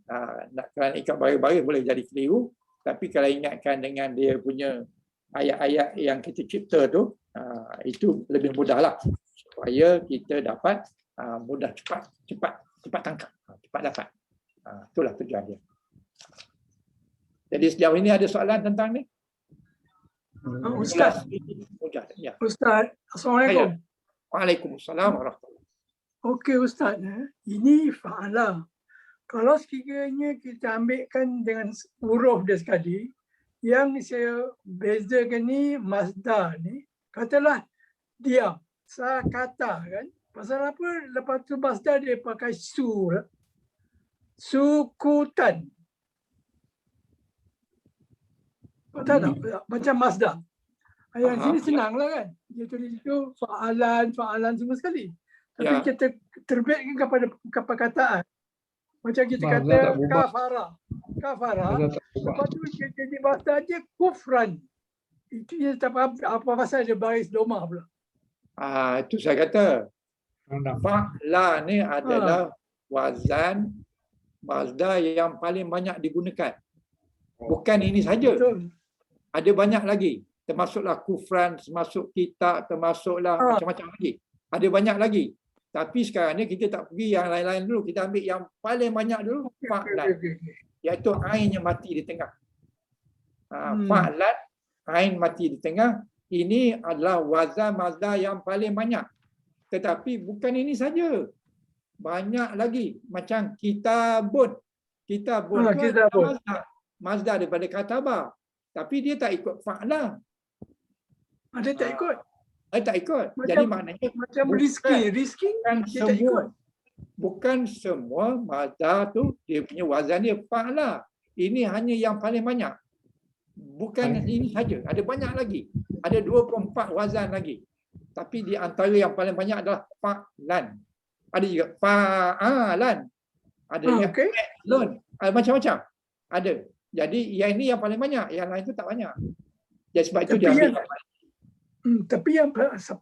Nak kalau ikat baris-baris boleh jadi keliru. Tapi kalau ingatkan dengan dia punya ayat-ayat yang kita cipta tu, itu lebih mudahlah supaya kita dapat mudah cepat tangkap, cepat dapat. Itulah tujuan dia. Jadi sejauh ini ada soalan tentang ni? Ustaz. Ya. Ustaz, Assalamualaikum. Waalaikumsalam warahmatullahi. Okey Ustaz, ini fa'ala. Kalau sekiranya kita ambilkan dengan huruf dia sekali, yang saya bezakan ni masdar ni, katalah diam, sakata kan. Pasal apa? Lepas tu masdar dia pakai su. Sukutan. Tak tak, macam Mazda. Yang Aha. sini senang lah kan. Dia tulis itu fa'alan semua sekali. Tapi Ya. kita terbitkan kepada perkataan. Macam kita Mazda kata tak berubah. kafara. Mazda tak berubah. Lepas tu dia jadi bahasa aja kufran. Itu dia tak faham apa pasal dia baris domah pula. Itu saya kata. Rendang. Fa'la ni adalah wazan mazda yang paling banyak digunakan. Bukan ini saja. Betul. Ada banyak lagi. Termasuklah kufran, termasuk kitab, termasuklah macam-macam lagi. Ada banyak lagi. Tapi sekarang ni kita tak pergi yang lain-lain dulu. Kita ambil yang paling banyak dulu. Fa'lan. Iaitu ain yang mati di tengah. Fa'lan, ain mati di tengah. Ini adalah wazan mazda yang paling banyak. Tetapi bukan ini saja. Banyak lagi. Macam kitabun. Kitabun tu kitabun. mazda daripada kataba. Tapi dia tak ikut fa'la. Dia tak ikut. Tak ikut. Macam- Jadi maknanya Macam bukan- rizki bukan dia tak ikut. bukan semua mazda tu dia punya wazan dia fa'la. Ini hanya yang paling banyak. Bukan ini saja. Ada banyak lagi. Ada 24 wazan lagi. Tapi di antara yang paling banyak adalah fa'lan. Ada juga fa'alan. Ada yang Okey. lun. Macam-macam. Ada. Jadi yang ini yang paling banyak. Yang lain tu tak banyak. Jadi sebab itu Tapi dia ambil. Tapi yang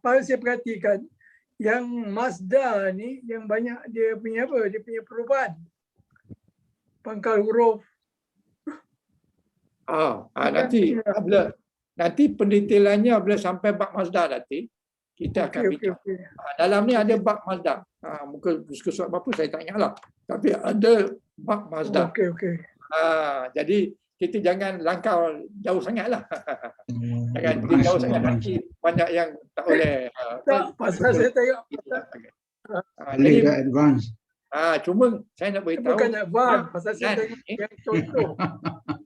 paling saya perhatikan, yang Mazda ni yang banyak dia punya apa? Dia punya perubahan. Pangkal huruf. Nanti pendetailannya bila sampai bab mazda nanti kita akan bincang. Dalam ni ada bab mazda. Muka surat berapa saya tak ingat lah. Tapi ada bab mazda. Okey. Jadi kita jangan langkau jauh sangat lah. Jangan pergi jauh sangat. Nanti banyak yang tak boleh. Tak, pasal saya tengok. Jadi, Dah advance. cuma saya nak beritahu. Bukan advance. Pasal saya tengok yang contoh.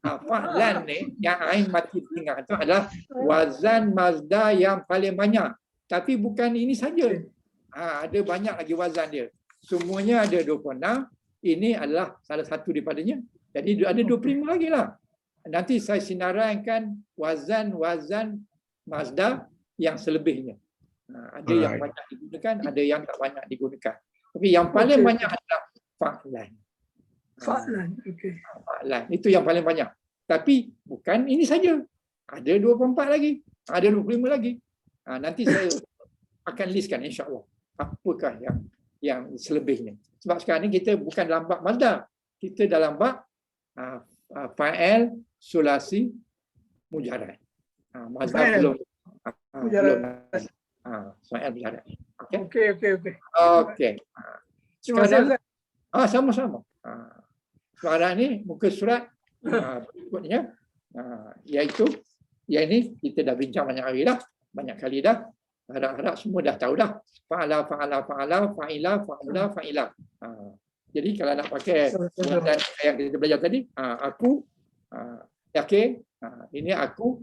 Fa'lan ni yang ain mati di tengah tu adalah wazan mazda yang paling banyak. Tapi bukan ini saja. Ada banyak lagi wazan dia. Semuanya ada 26. Ini adalah salah satu daripadanya. Jadi ada 25 lagi lah. Nanti saya sinaraikan wazan-wazan mazda yang selebihnya. Ada yang banyak digunakan, ada yang tak banyak digunakan. Tapi yang paling banyak adalah fa'lan. Fa'lan. Okey. Fa'lan. Itu yang paling banyak. Tapi bukan ini saja. Ada 24 lagi. Ada 25 lagi. Nanti saya akan listkan insya-Allah. Apakah yang selebihnya. Sebab sekarang ni kita bukan dalam bab mazda. Kita dalam bab fa'il, sulasi, mujarrad. Mazda belum. Fa'il mujarrad. Okey. Okey. Sekarang sama-sama. Sekarang ni muka surat berikutnya iaitu yang ini kita dah bincang banyak kali dah. Harap-harap semua dah tahu dah. Fa'ala, fa'ila, fa'ula. Jadi kalau nak pakai wazan yang kita belajar tadi, aku yakin, ini aku,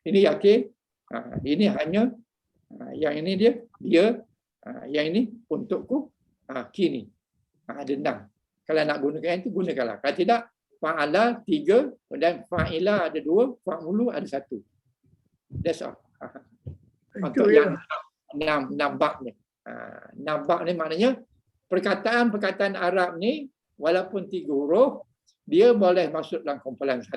ini yakin, ini hanya, yang ini dia, yang ini untukku, kini. Ada 6. Kalau nak gunakan itu, gunakanlah. Kalau tidak, fa'ala 3, dan fa'ila ada 2, fa'ulu ada 1. That's all. Untuk yang 6 bab ni. 6 bab ni maknanya perkataan-perkataan Arab ni walaupun 3 huruf, dia boleh masuk dalam kumpulan 1,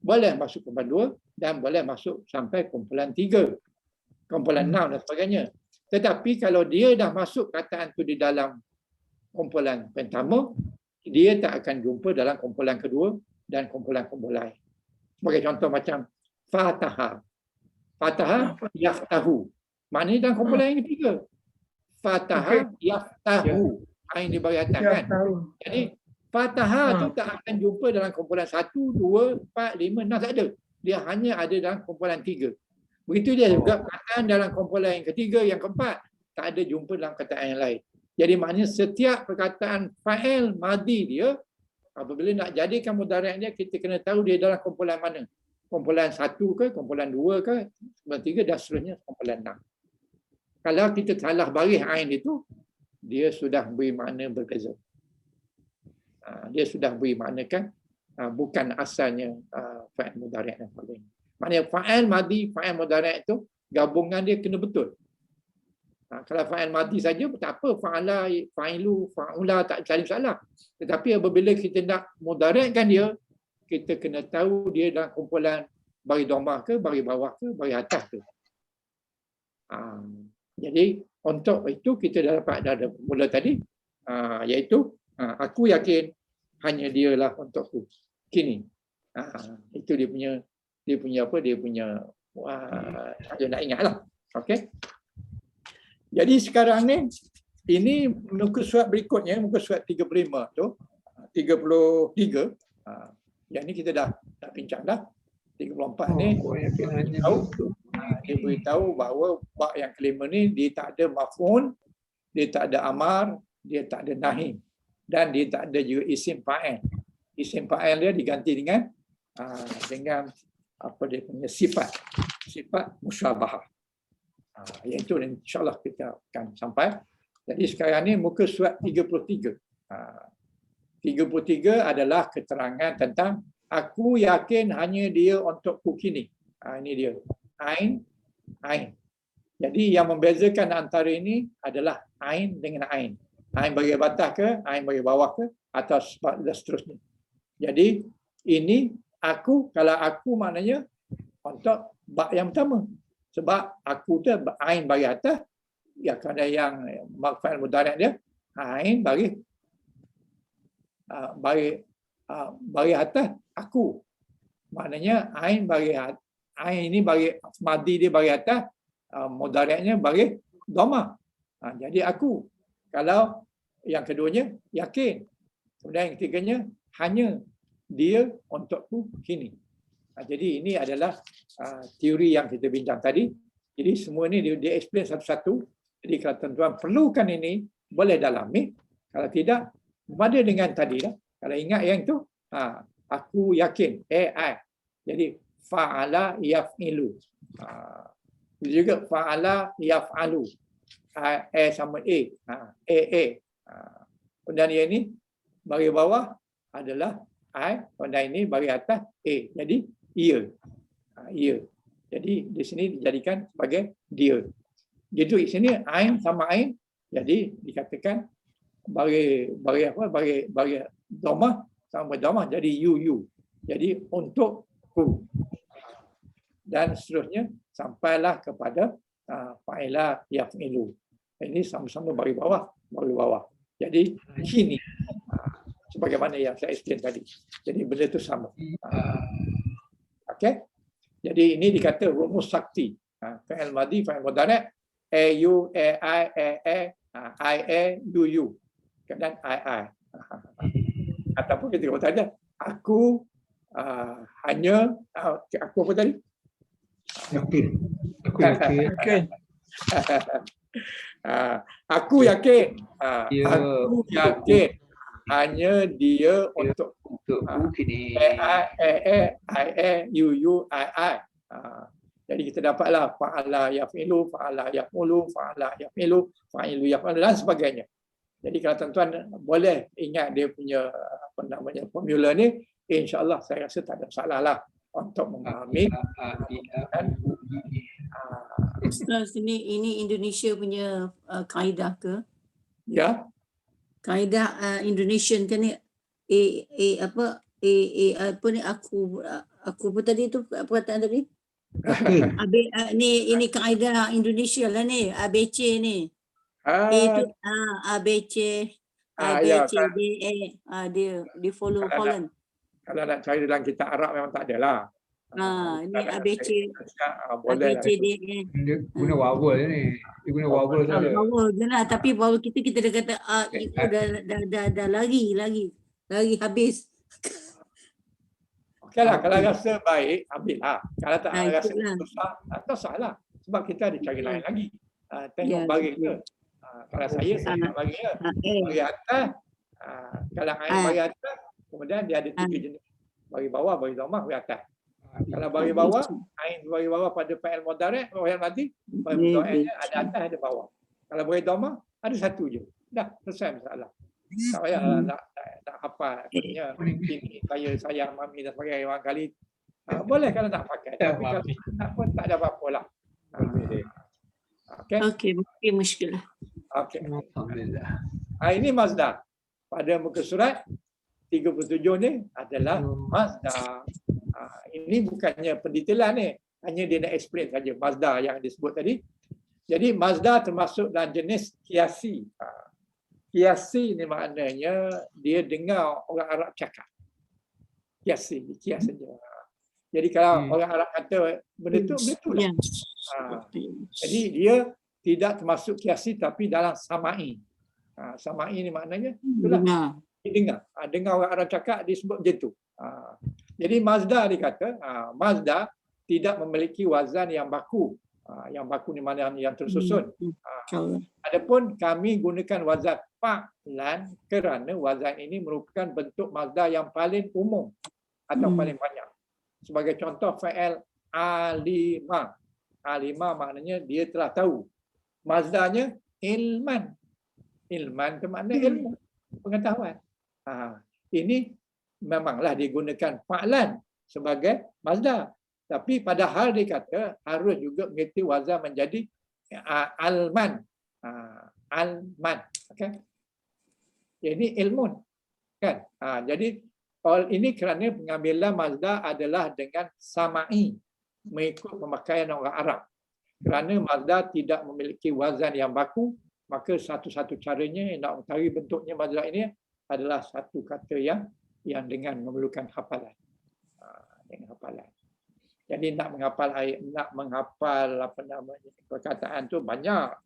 boleh masuk kumpulan 2 dan boleh masuk sampai kumpulan 3, kumpulan 6 dan sebagainya. Tetapi kalau dia dah masuk kataan tu di dalam kumpulan pertama, dia tak akan jumpa dalam kumpulan kedua dan kumpulan-kumpulan. Sebagai contoh macam Fataha. Fataha yaftahu. Maknanya dalam kumpulan yang ketiga. Fataha yaftahu. Ini bagi atas kan. Jadi Fataha tu tak akan jumpa dalam kumpulan 1, 2, 4, 5, 6. Tak ada. Dia hanya ada dalam kumpulan 3. Begitu dia juga kataan dalam kumpulan yang ketiga, yang keempat. Tak ada jumpa dalam kataan yang lain. Jadi maknanya setiap perkataan fa'il madi dia, apabila nak jadikan mudhari' dia, kita kena tahu dia dalam kumpulan mana. Kumpulan 1 ke, kumpulan 2 ke, kumpulan 3 dan seterusnya kumpulan 6. Kalau kita salah baris ain itu, dia sudah beri makna berbeza. Dia sudah beri maknakan bukan asalnya fa'il mudhari' dan sebagainya. Maknanya fa'il madi, fa'il mudhari' itu gabungan dia kena betul. Kalau fa'il madi saja tak apa, fa'ala, fa'ilu, fa'ula tak cari masalah. Tetapi apabila kita nak mudhari'kan dia, kita kena tahu dia dalam kumpulan bagi domah ke, bagi bawah ke, bagi atas ke. Jadi untuk itu kita dah dapat dah mula tadi, iaitu aku yakin hanya dialah untukku kini. Itu dia punya saya nak ingatlah. Okey. Jadi sekarang ni, ini muka surat berikutnya, muka surat 35 tu, 33. Yang ni kita dah bincang dah. 34 ni dia beritahu bahawa bab yang kelima ni dia tak ada maf'ul, dia tak ada amar, dia tak ada nahi, dan dia tak ada juga isim fa'il. Isim fa'il dia diganti dengan apa dia punya sifat musyabahah. Iaitu insya-Allah kita akan sampai. Jadi sekarang ni muka surat 33. 33 adalah keterangan tentang aku yakin hanya dia untukku kini. Ini dia. Ain. Jadi yang membezakan antara ini adalah ain dengan ain. Ain bagi atas ke, ain bagi bawah ke, atau seterusnya. Jadi ini aku, kalau aku maknanya untuk bab yang pertama. Sebab aku tu ain bagi atas, ya kerana yang fa'il mudhari' dia ain bagi atas aku. Maknanya ain ini bagi madi dia bagi atas, mudhari'nya bagi dhamma. Jadi aku. Kalau yang keduanya yakin. Kemudian yang ketiganya hanya dia untukku kini. Jadi ini adalah teori yang kita bincang tadi. Jadi semua ini dia explain satu-satu. Jadi kalau tuan-tuan perlukan ini, boleh dalami. Kalau tidak, berbada dengan tadi lah. Kalau ingat yang itu, aku yakin, I. Jadi fa'ala yaf'ilu. Juga fa'ala yaf'alu. Sama A. Kemudian yang ini, bagi bawah adalah I. Kemudian ini bagi atas A. Jadi, ia. Jadi di sini dijadikan sebagai dia. Gitu di sini ain sama ain. Jadi dikatakan bagi dhamma sama dhamma jadi you. Jadi untukku. Dan seterusnya sampailah kepada fa'ila yaf'ilu. Ini sama-sama bagi bawah. Jadi sini sebagaimana yang saya explain tadi. Jadi benda itu sama. Okey. Jadi ini dikata rumus sakti. Fa'il madi, fa'il mudhari', you, I, you. Dan I. Ataupun kita kata aja, aku hanya, aku apa tadi? Yakin. Aku yakin. Aku yakin. Aku yakin. Hanya dia untukku kini. You, I. Jadi kita dapatlah fa'ala yaf'ilu, fa'ala yaf'ulu, fa'ala yaf'ilu, fa'ilu yaf'alu dan sebagainya. Jadi kalau tuan-tuan boleh ingat dia punya formula ni, insya-Allah saya rasa tak ada masalah lah untuk memahami. Ustaz, ini Indonesia punya kaedah ke? Ya. Kaedah Indonesian kan ni apa ni aku apa tadi tu perkataan tadi? Ini kaedah Indonesia lah ni, ABC ni. Itu ABC D A dia follow column. Kalau nak cari dalam kitab Arab memang tak ada lah. Ini ABC boleh ABC D A. Dia guna vowel ni. Dia guna vowel saja. Vowel je lah, tapi vowel kita dah kata itu dah lagi habis. Okeylah, kalau rasa baik ambil lah. Kalau tak rasa susah, tak salah. Sebab kita ada cari lain lagi. Tengok bagi ke. Kalau saya nak bagi ke. Bagi atas. Kalau air bagi atas, kemudian dia ada 3 jenis. Bagi bawah, bagi dhamma, bagi atas. Kalau bagi bawah, ain bagi bawah pada fa'il mudhari', fa'il madi, fa'il mudhari'nya ada atas, ada bawah. Kalau bagi dhamma, ada satu je. Dah selesai masalah. Tak payah nak hafal. Maksudnya ini saya sayang mami dan sebagainya orang kali. Boleh kalau nak pakai. Tapi kalau nak pun tak ada apa-apa lah. Okey. Okey, mungkin muskilah. Okey. Alhamdulillah. Ini Mazda. Pada muka surat 37 ni adalah Mazda. Ini bukannya pendetailan ni. Hanya dia nak explain saja Mazda yang disebut tadi. Jadi Mazda termasuk dalam jenis kiasi. Kiasi ni maknanya dia dengar orang Arab cakap. Kiasi, kias saja. Jadi kalau orang Arab kata benda tu, benda tu lah. Jadi dia tidak termasuk kiasi tapi dalam sama'i. Sama'i ni maknanya itulah. Dia dengar. Dengar orang Arab cakap disebut macam tu. Jadi Mazda dia kata, Mazda tidak memiliki wazan yang baku. Yang baku ni mana yang tersusun. Adapun kami gunakan wazan fa'lan kerana wazan ini merupakan bentuk Mazda yang paling umum atau paling banyak. Sebagai contoh fa'al alima. Alima maknanya dia telah tahu. Mazdanya ilman. Ilman itu makna ilmu, pengetahuan. Ini memanglah digunakan fa'lan sebagai Mazda. Tapi padahal dia kata harus juga mengikuti wazan menjadi alman. Alman. Okay? Jadi ilmun. Kan? Jadi ini kerana pengambilan Mazda adalah dengan sama'i. Mengikut pemakaian orang Arab. Kerana Mazda tidak memiliki wazan yang baku, maka satu-satu caranya nak mengetahui bentuknya Mazda ini adalah satu kata yang dengan memerlukan hafalan. Dengan hafalan. Jadi nak menghafal apa namanya perkataan tu banyak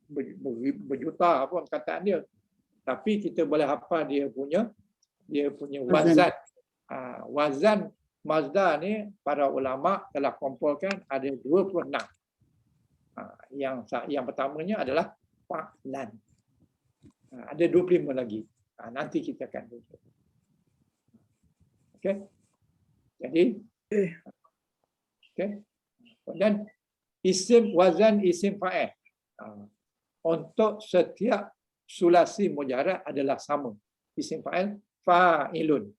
berjuta apa perkataan dia. Tapi kita boleh hafal dia punya wazan. Wazan Mazda ni para ulama telah kumpulkan ada 26. Yang pertamanya adalah fa'lan. Ada 25 lagi. Nanti kita akan tunjuk. Okey. Jadi okey. Dan wazan isim fa'il. Untuk setiap sulasi mujarrad adalah sama. Isim fa'il fa'ilun.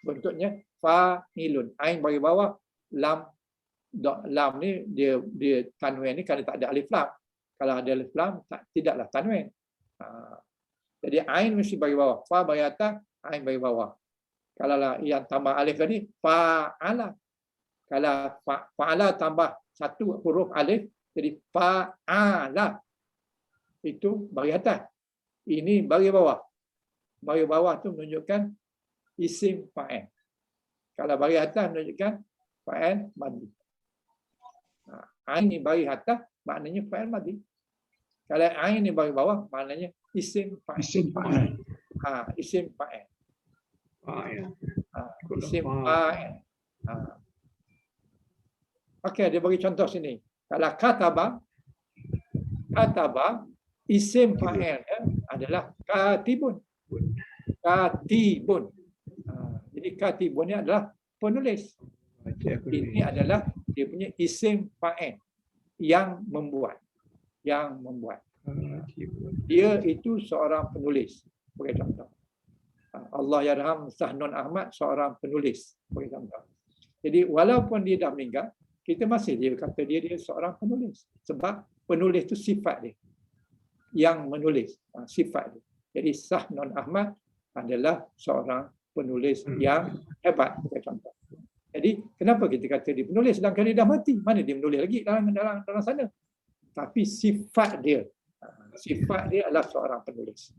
Bentuknya fa'ilun. Ain bagi bawah, lam ni dia tanwin ni kerana tak ada alif lam. Kalau ada alif lam tidaklah tanwin. Jadi ain mesti bagi bawah, fa bagi atas, ain bagi bawah. Kalau yang tambah alif tadi fa'ala. Kalau fa'ala tambah satu huruf alif jadi fa'ala. Itu bagi atas. Ini bagi bawah. Bagi bawah tu menunjukkan isim fa'il. Kalau bagi atas menunjukkan fa'il madhi. Ain ni bagi atas maknanya fa'il madhi. Kalau ain ni bagi bawah maknanya isim fa'il. Isim fa'il. Isim fa'il. Isim fa'il. Okey, dia bagi contoh sini. Kalau kataba isim fa'il adalah katibun. Katibun. Jadi katibun ni adalah penulis. Ini adalah dia punya isim fa'il yang membuat. Dia itu seorang penulis. Sebagai contoh. Allah yarham Sahnun Ahmad seorang penulis. Sebagai contoh. Jadi walaupun dia dah meninggal, kita masih dia kata dia seorang penulis. Sebab penulis itu sifat dia. Yang menulis. Sifat dia. Jadi Sahnun Ahmad adalah seorang penulis yang hebat. Sebagai contoh. Jadi kenapa kita kata dia penulis sedangkan dia dah mati? Mana dia menulis lagi dalam sana? Tapi sifat dia adalah seorang penulis.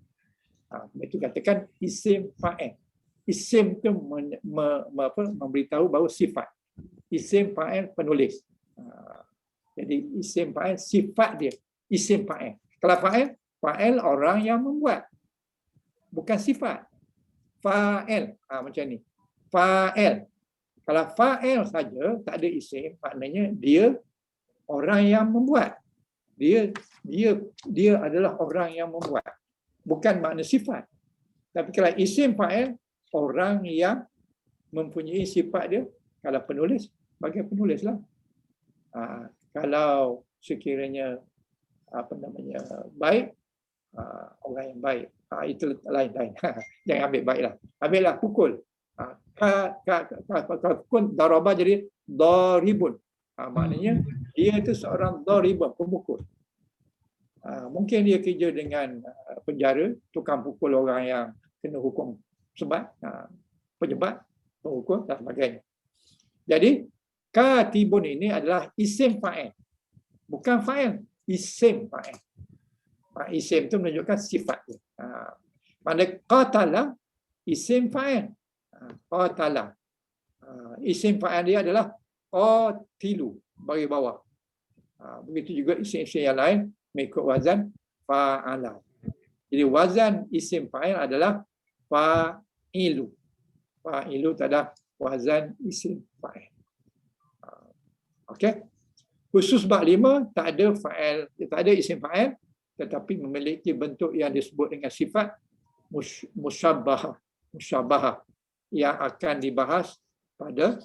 Itu katakan isim fa'il. Isim itu memberitahu bahawa sifat. Isim fa'il penulis. Jadi isim fa'il sifat dia. Isim fa'il. Kalau fa'il orang yang membuat. Bukan sifat. Fa'il. Macam ni. Fa'il. Kalau fa'il saja tak ada isim, maknanya dia orang yang membuat. Dia adalah orang yang membuat. Bukan makna sifat. Tapi kalau isim fa'il, orang yang mempunyai sifat dia, kalau penulis, bagi penulislah. Kalau sekiranya baik, orang yang baik. Itu lain-lain. Jangan ambil baiklah. Ambillah pukul. Pukul daraba jadi daribun. Maknanya dia itu seorang daribun, pemukul. Mungkin dia kerja dengan penjara, tukang pukul orang yang kena hukum sebat, penyebat, penghukum dan sebagainya. Jadi katibun ini adalah isim fa'il. Bukan fa'il, isim fa'il. Isim itu menunjukkan sifat dia. Mana qatala isim fa'il. Qatala. Isim fa'il dia adalah qatilu, bagi bawah. Begitu juga isim-isim yang lain mengikut wazan fa'ala. Jadi wazan isim fa'il adalah fa'ilu. Fa'ilu itu adalah wazan isim fa'il. Okey. Khusus bab 5 tak ada fa'il, tak ada isim fa'il, tetapi memiliki bentuk yang disebut dengan sifat musyabbahah yang akan dibahas pada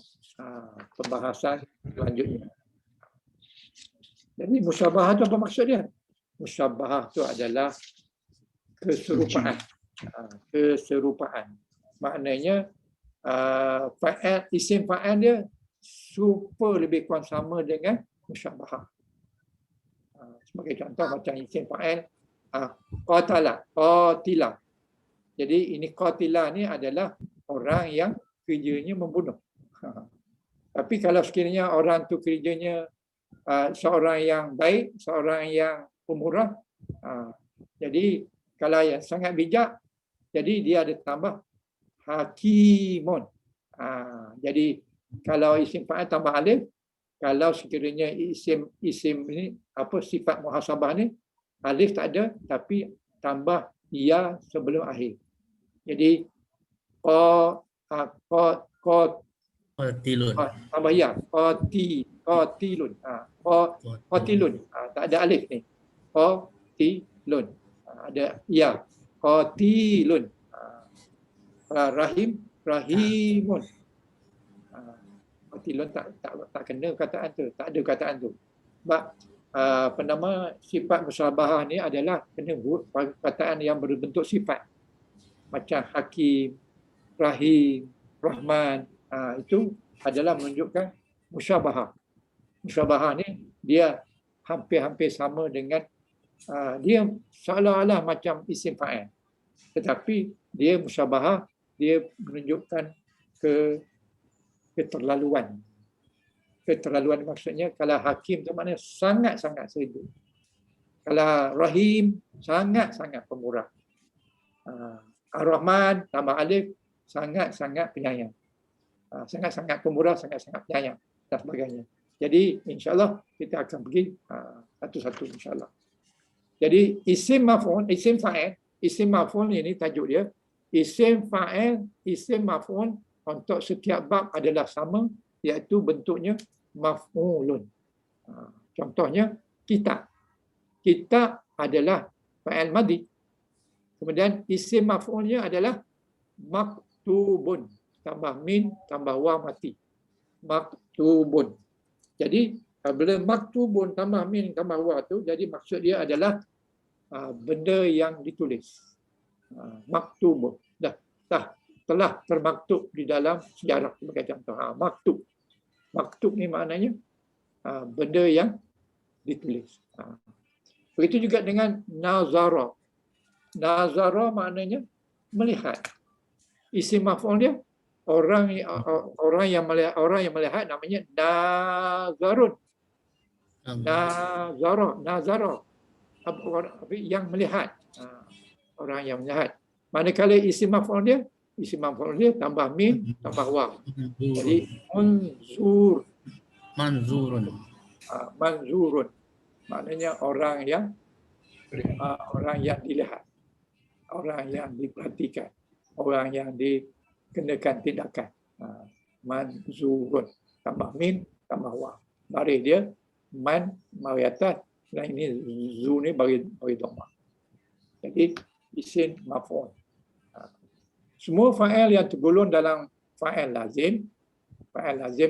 pembahasan selanjutnya. Jadi musyabbahah itu apa maksud dia? Musyabbahah itu adalah keserupaan. Keserupaan. Maknanya fa'il, isim fa'il dia super lebih kurang sama dengan musyabbahah. Sebagai contoh macam isim fa'il qatala, qatila. Jadi ini qatila ni adalah orang yang kerjanya membunuh. Tapi kalau sekiranya orang tu kerjanya seorang yang baik, seorang yang pemurah, jadi kalau yang sangat bijak, jadi dia ada tambah hakimun. Jadi kalau isim fa'il tambah alif, kalau sekiranya isim ini apa sifat muhasabah ni alif tak ada tapi tambah ya sebelum akhir. Jadi qatilun. Tambah ya, qatilun. Qatilun. Tak ada alif ni. Qatilun. Ada ya. Qatilun. Rahimun. Qatilun tak kena kataan tu, tak ada kataan tu. Sebab sifat musyabahah ni adalah kena kataan yang berbentuk sifat. Macam Hakim, Rahim, Rahman, itu adalah menunjukkan musyabahah. Musyabahah ni dia hampir-hampir sama dengan dia seolah-olah macam isim fa'il. Tetapi dia musyabahah, dia menunjukkan keterlaluan. Keterlaluan maksudnya kalau Hakim tu maknanya sangat-sangat serius. Kalau Rahim sangat-sangat pemurah. Ar-Rahman tambah alif sangat-sangat penyayang. Sangat-sangat pemurah, sangat-sangat penyayang dan sebagainya. Jadi insya-Allah kita akan pergi satu-satu insya-Allah. Jadi isim maf'ul, isim fa'il, isim maf'ul ini tajuk dia. Isim fa'il, isim maf'ul untuk setiap bab adalah sama, iaitu bentuknya maf'ulun. Contohnya kitab. Kitab adalah fa'il madhi. Kemudian isim maf'ulnya adalah maktubun. Tambah min, tambah wa mati. Maktubun. Jadi bila maktubun tambah min, tambah wa tu, jadi maksud dia adalah benda yang ditulis. Maktubun. Telah termaktub di dalam sejarah sebagai contoh. Maktub. Maktub ni maknanya benda yang ditulis. Begitu juga dengan nazara. Nazara maknanya melihat. Isim maf'ul dia orang yang melihat namanya nazarun. Nazara yang melihat. Orang yang melihat. Manakala isim maf'ul dia tambah min, tambah wa. Jadi manzurun. Maknanya orang yang dilihat. Orang yang diperhatikan, orang yang dikenakan tindakan. Manzurun. Tambah min, tambah wa. Baris dia man mari atas, dan ini zu ni bagi dhammah. Jadi isim maf'ul. Semua fa'il yang tergolong dalam fa'il lazim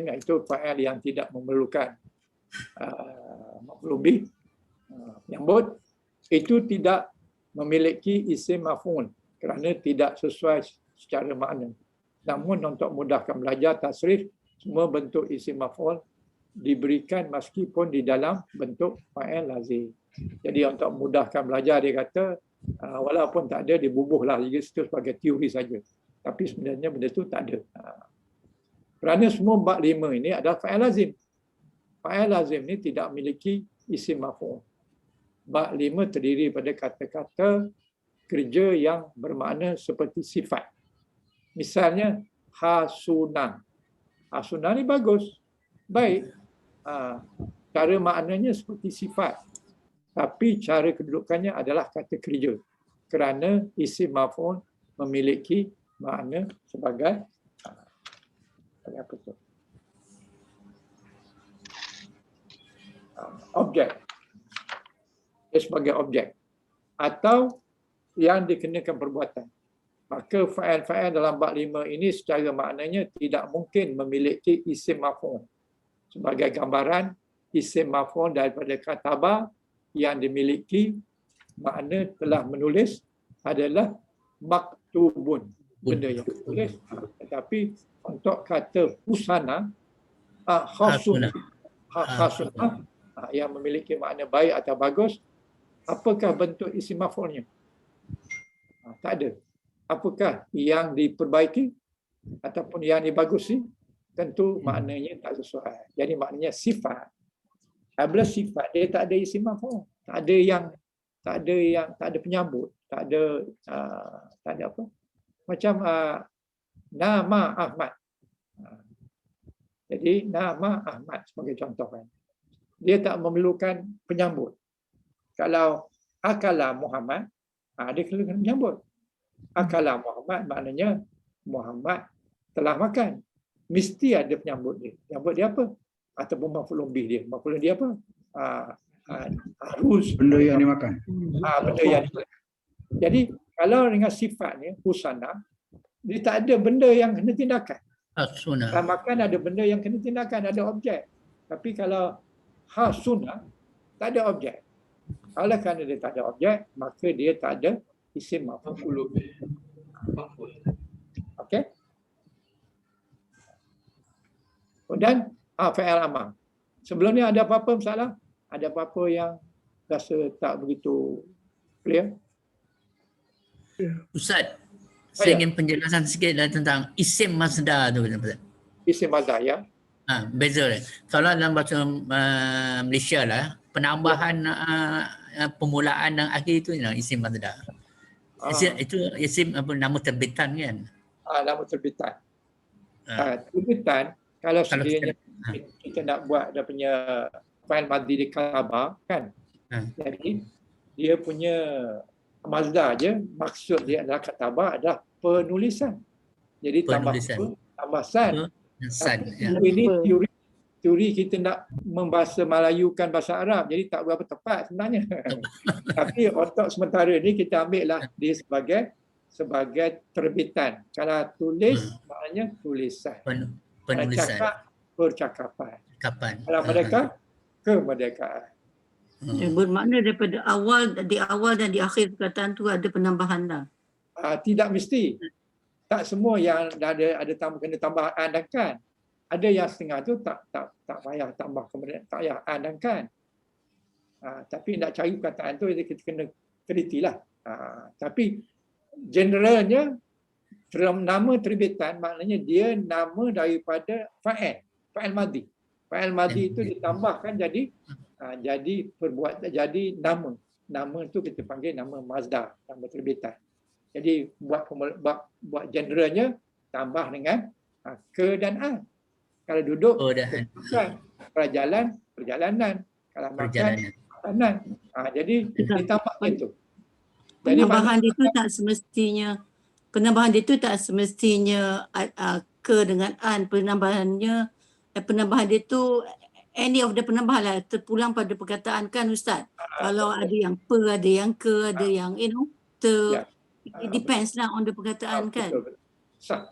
iaitu fa'il yang tidak memerlukan maf'ul bih, menyambut, itu tidak memiliki isim maf'ul kerana tidak sesuai secara makna. Namun untuk mudahkan belajar tasrif, semua bentuk isim maf'ul diberikan meskipun di dalam bentuk fa'il lazim. Jadi untuk mudahkan belajar dia kata walaupun tak ada dibubuhlah itu sebagai teori saja. Tapi sebenarnya benda tu tak ada. Kerana semua bab 5 ini adalah fa'il lazim. Fa'il lazim ni tidak memiliki isim maf'ul. Bab 5 terdiri pada kata-kata kerja yang bermakna seperti sifat. Misalnya hasuna. Hasuna ni bagus. Baik. Cara maknanya seperti sifat. Tapi cara kedudukannya adalah kata kerja. Kerana isim maf'ul memiliki makna sebagai apa tu? Objek. Dia sebagai objek. Atau yang dikenakan perbuatan. Maka fa'il dalam bab 5 ini secara maknanya tidak mungkin memiliki isim maf'ul. Sebagai gambaran, isim maf'ul daripada kataba yang dimiliki makna telah menulis adalah maktubun. Benda yang ditulis. Tetapi untuk kata husana, khasuna yang memiliki makna baik atau bagus, apakah bentuk isim maf'ulnya? Tak ada. Apakah yang diperbaiki ataupun yang dibagusi? Tentu maknanya tak sesuai. Jadi maknanya sifat. Bila sifat dia tak ada isim maf'ul, tak ada penyambut, tak ada apa? Macam nama Ahmad. Jadi nama Ahmad sebagai contoh kan. Dia tak memerlukan penyambut. Kalau akala Muhammad, dia kena menyambut. Akala Muhammad maknanya Muhammad telah makan. Mesti ada penyambut dia. Penyambut dia apa? Ataupun maf'ul bih dia. Maf'ul dia apa? Harus. Benda yang dimakan. Benda yang dimakan. Jadi kalau dengan sifatnya husana, dia tak ada benda yang kena tindakan. Kalau makan ada benda yang kena tindakan, ada objek. Tapi kalau hasuna, tak ada objek. Oleh kerana dia tak ada objek, maka dia tak ada isim maf'ul. Okey? Dan fa'il amar. Sebelum ni ada apa-apa masalah? Ada apa-apa yang rasa tak begitu clear? Ustaz, saya ingin penjelasan sikit lah tentang isim masdar tu. Isim masdar, ya. Beza dia. Kalau dalam bahasa Malaysia lah, penambahan permulaan dan akhir itu isim masdar. Itu isim apa, nama terbitan kan? Nama terbitan. Terbitan, kalau sekiranya kita nak buat dia punya fa'il madhi di khabar kan. Jadi dia punya masdar je, maksud dia adalah khabar adalah penulisan. Jadi tambah san. Ini teori kita nak membahasa Melayukan bahasa Arab, jadi tak berapa tepat sebenarnya. Tapi untuk sementara ni kita ambillah dia sebagai terbitan. Kalau tulis maknanya tulisan. Penulisan. Cakap, percakapan. Kalau mereka, kemerdekaan. Bermakna daripada di awal dan di akhir perkataan tu ada penambahan dah. Tidak mesti. Tak semua yang ada kena tambah an dan kan. Ada yang setengah tu tak payah tambah kemudian tak payah an dan kan. Tapi nak cari perkataan tu kita kena telitilah. Tapi generalnya nama terbitan maknanya dia nama daripada fa'il madhi. Fa'il madhi itu ditambahkan jadi perbuatan, jadi nama. Nama tu kita panggil nama masdar, nama terbitan. Jadi buat generalnya tambah dengan ke dan an. Kalau duduk perjalanan. Kalau makan makanan. Jadi ditambah itu. Penambahan itu tak semestinya ke dengan an. Penambahan dia tu any of the penambahan lah, terpulang pada perkataan kan Ustaz. Kalau ada yang ada yang ke, ada yang it depends lah on the perkataan kan. Sah.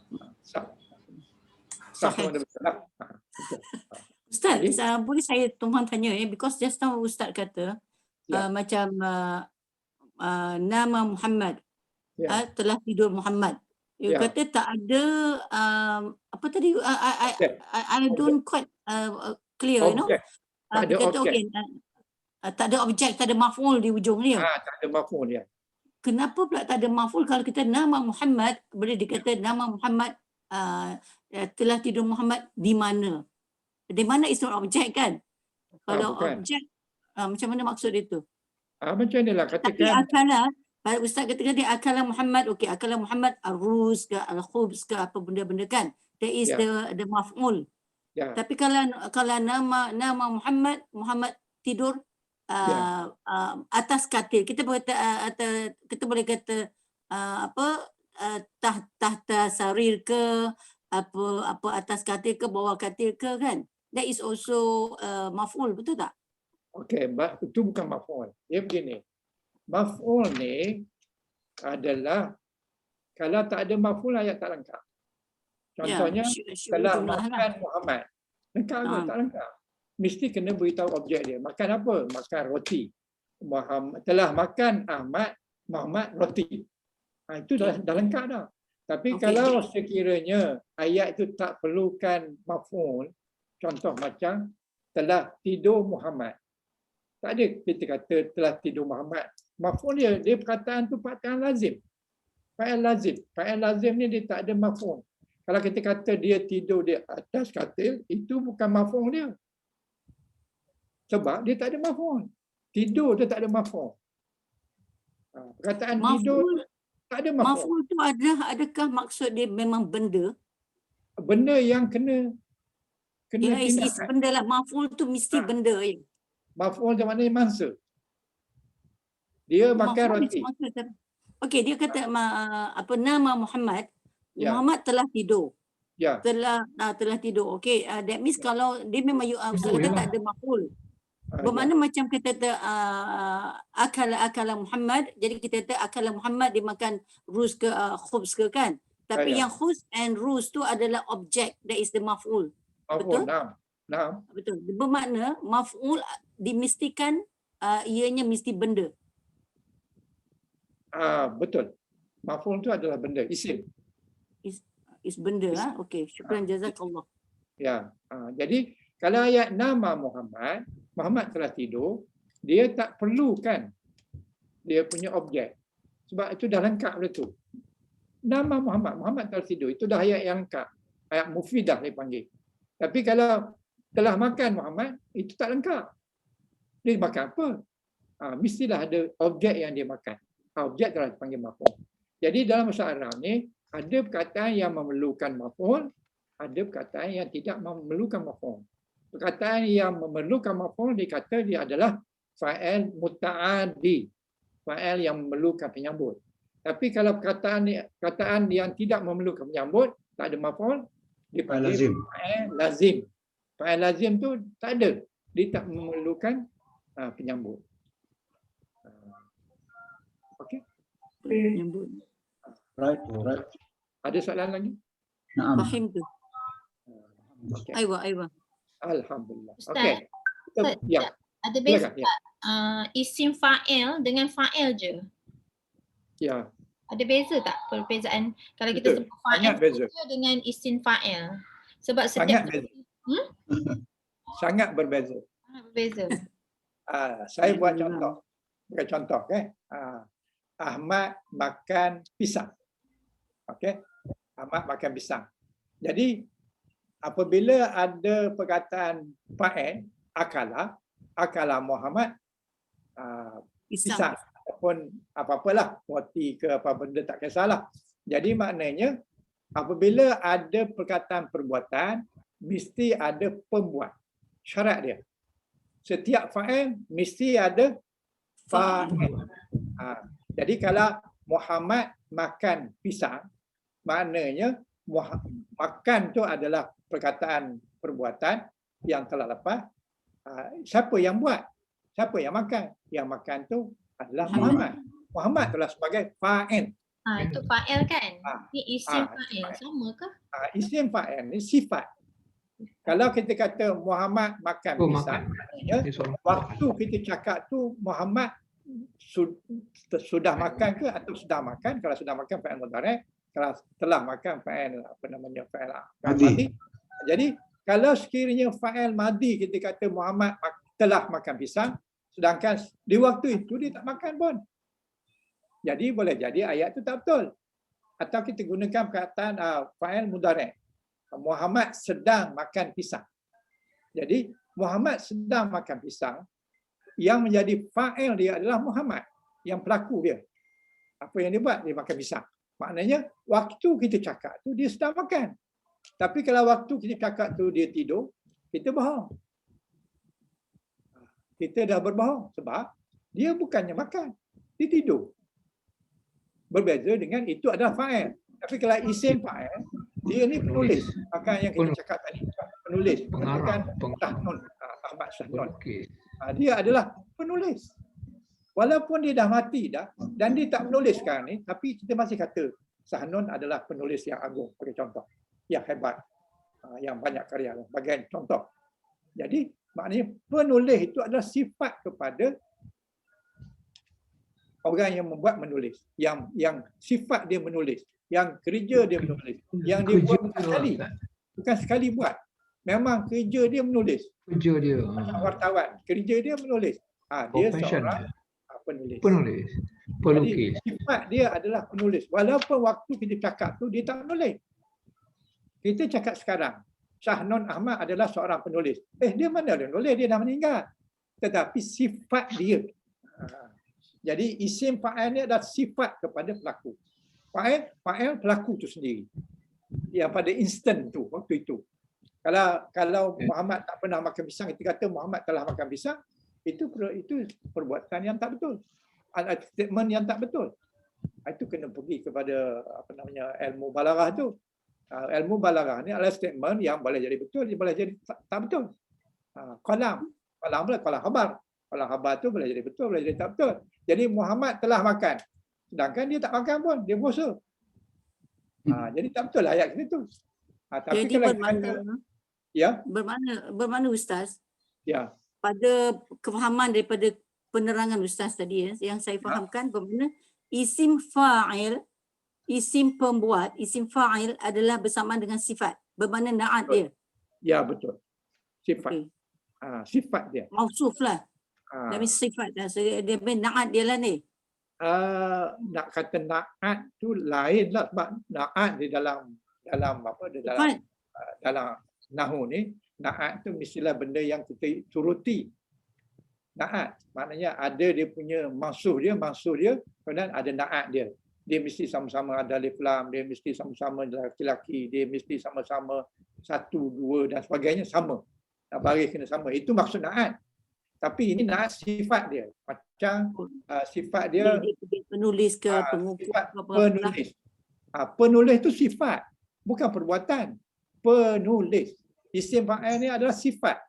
Ustaz, boleh saya tumpang tanya because just now Ustaz kata macam nama Muhammad. Ya. Telah tidur Muhammad. You Ya. kata tak ada apa tadi? I don't quite clear, you know. Objek. Tak ada Dia kata objek. okey, tak ada objek, tak ada maf'ul di ujung dia. Tak ada maf'ul dia. Kenapa pula tak ada maf'ul kalau kita nama Muhammad, boleh dikata nama Muhammad telah tidur Muhammad di mana? Di mana is not objek kan? Kalau bukan. objek, macam mana maksud itu? Macam ni lah Tapi katakan. akala, Ustaz kata dia akala Muhammad, okey, akala Muhammad al-ruz ke al-khubz ke apa benda-benda kan? That is Ya. the maf'ul. Ya. Tapi kalau nama Muhammad tidur atas katil, kita boleh kata tahta sarir ke apa atas katil ke bawah katil ke kan? That is also maf'ul, betul tak? Okey, itu bukan maf'ul. Dia begini. Maf'ul ni adalah kalau tak ada maf'ul ayat tak lengkap. Contohnya telah makan Muhammad. Lengkap ke tak lengkap? Mesti kena beritahu objek dia. Makan apa? Makan roti. Muhammad telah makan Muhammad roti. Itu dah lengkap dah. Tapi kalau sekiranya ayat itu tak perlukan maf'ul, contoh macam telah tidur Muhammad. Tak ada kita kata telah tidur Muhammad. Maf'ul dia perkataan tu perkataan lazim. Fa'il lazim. Fa'il lazim ni dia tak ada maf'ul. Kalau kita kata dia tidur di atas katil, itu bukan maf'ul dia. Sebab dia tak ada maf'ul. Tidur dia tak ada maf'ul. Perkataan tidur tak ada maf'ul. Maf'ul tu adakah maksud dia memang benda? Benda yang kena is benda lah. Maf'ul tu mesti benda ya. Maf'ul macam mana mangsa. Dia makan roti. Okey, dia kata nama Muhammad. Ya. Muhammad telah tidur. Ya. Telah tidur. Okey, that means kalau dia memang Ustaz kata tak ada maf'ul. Bermakna macam kita kata akala Muhammad, jadi kita kata akala Muhammad dia makan ruz ke khubz ke kan? Tapi yang khubz and ruz tu adalah objek, that is the maf'ul. Betul? Nah. Betul. Bermakna maf'ul dimestikan ianya mesti benda. Betul. Maf'ul tu adalah benda, isim. Is benda. Okey, syukran jazakallah. Ya. Jadi kalau ayat nama Muhammad telah tidur, dia tak perlukan dia punya objek. Sebab itu dah lengkap dah tu. Nama Muhammad telah tidur, itu dah ayat yang lengkap. Ayat mufidah dia panggil. Tapi kalau telah makan Muhammad, itu tak lengkap. Dia makan apa? Mestilah ada objek yang dia makan. Objek telah dipanggil maf'ul. Jadi dalam bahasa Arab ni, ada perkataan yang memerlukan maf'ul, ada perkataan yang tidak memerlukan maf'ul. Perkataan yang memerlukan maf'ul dikata dia adalah fa'il muta'addi. Fa'il yang memerlukan penyambut. Tapi kalau perkataan yang tidak memerlukan penyambut, tak ada maf'ul, dipanggil fa'il lazim. Fa'il lazim tu tak ada. Dia tak memerlukan penyambut. Okey. Penyambut. Right. Ada soalan lagi? Naam. Fahim tu. Okay. Aywa. Alhamdulillah. Ustaz, Okey. Ya. Ada beza Ya. isim fa'il dengan fa'il je? Ya. Ada beza tak perbezaan kalau kita Betul. sebut fa'il Sangat beza. dengan isim fa'il? Sebab Sangat setiap beza. Sangat berbeza. berbeza. Saya buat contoh. Bukan contoh kan? Ahmad makan pisang. Okey. Ahmad makan pisang. Jadi apabila ada perkataan fa'il akala Muhammad pisang ataupun apa-apalah roti ke apa benda tak kisahlah. Jadi maknanya apabila ada perkataan perbuatan mesti ada pembuat. Syarat dia. Setiap fa'il mesti ada fa'il. Jadi kalau Muhammad makan pisang, maknanya makan tu adalah perkataan perbuatan yang telah lepas. Siapa yang buat? Siapa yang makan? Yang makan tu adalah Muhammad. Muhammad telah sebagai fa'il. Itu fa'il kan? Ini isim fa'il. Sama ke? Isim fa'il ni sifat. Kalau kita kata Muhammad makan pisang, maknanya waktu kita cakap tu Muhammad sudah makan ke atau sudah makan. Kalau sudah makan fa'il mudhari', kalau telah makan fa'il fa'il madi. Jadi kalau sekiranya fa'il madi kita kata Muhammad telah makan pisang, sedangkan di waktu itu dia tak makan pun. Jadi boleh jadi ayat itu tak betul. Atau kita gunakan perkataan fa'il mudhari'. Muhammad sedang makan pisang. Jadi Muhammad sedang makan pisang, yang menjadi fa'il dia adalah Muhammad, yang pelaku dia. Apa yang dia buat? Dia makan pisang. Maknanya waktu kita cakap tu dia sedang makan. Tapi kalau waktu kita cakap tu dia tidur, kita bohong. Kita dah berbohong sebab dia bukannya makan, dia tidur. Berbeza dengan itu adalah fa'il. Tapi kalau isim fa'il, dia ni penulis. Maka yang kita cakap tadi, penulis. Bukan Sahnun. Ahmad Sahnun. Dia adalah penulis. Walaupun dia dah mati dah, dan dia tak menulis sekarang ni, tapi kita masih kata Sahnun adalah penulis yang agung, sebagai contoh. Yang hebat. Yang banyak karya. Bagian contoh. Jadi, maknanya penulis itu adalah sifat kepada orang yang membuat menulis. Yang sifat dia menulis. Yang kerja dia menulis. Yang dia buat bukan sekali. Bukan sekali buat. Memang kerja dia menulis. Kerja dia. Wartawan. Kerja dia menulis. Dia seorang penulis. Penulis. Pelukis. Jadi, sifat dia adalah penulis. Walaupun waktu kita cakap tu dia tak menulis. Kita cakap sekarang, Sahnun Ahmad adalah seorang penulis. Dia mana dia menulis? Dia dah meninggal. Tetapi sifat dia. Jadi isim fa'il ni adalah sifat kepada pelaku. Fa'il pelaku tu sendiri. Yang pada instant tu, waktu itu. Kalau Muhammad tak pernah makan pisang, kita kata Muhammad telah makan pisang, itu perbuatan yang tak betul. Statement yang tak betul. Itu kena pergi kepada ilmu balaghah tu. Ilmu balaghah ni adalah statement yang boleh jadi betul, dia boleh jadi tak betul. Qalam pula qalam khabar. Qalam khabar tu boleh jadi betul, boleh jadi tak betul. Jadi Muhammad telah makan, sedangkan dia tak makan pun, dia puasa. Jadi tak betul lah ayat kita tu. Tapi jadi kalau bermakna Ustaz? Ya. Pada kefahaman daripada penerangan Ustaz tadi yang saya fahamkan, bermakna isim fa'il, isim pembuat, isim fa'il adalah bersamaan dengan sifat. Bermakna na'at dia. Ya, betul. Sifat. Okay. Sifat dia. Mausuf lah. Tapi sifat dah. So, dia na'at dia lah ni. Nak kata na'at tu lain lah, sebab na'at di dalam nahu ni, na'at tu mestilah benda yang kita turuti. Na'at maknanya ada dia punya maksud dia, kemudian ada na'at dia. Dia mesti sama-sama ada alif lam, dia mesti sama-sama laki-laki, dia mesti sama-sama 1, 2 dan sebagainya sama. Baris kena sama. Itu maksud na'at. Tapi ini na'at sifat dia. Macam sifat dia penulis ke pengukur ke penulis. Penulis itu sifat, bukan perbuatan. Penulis. Isim fa'il ni adalah sifat.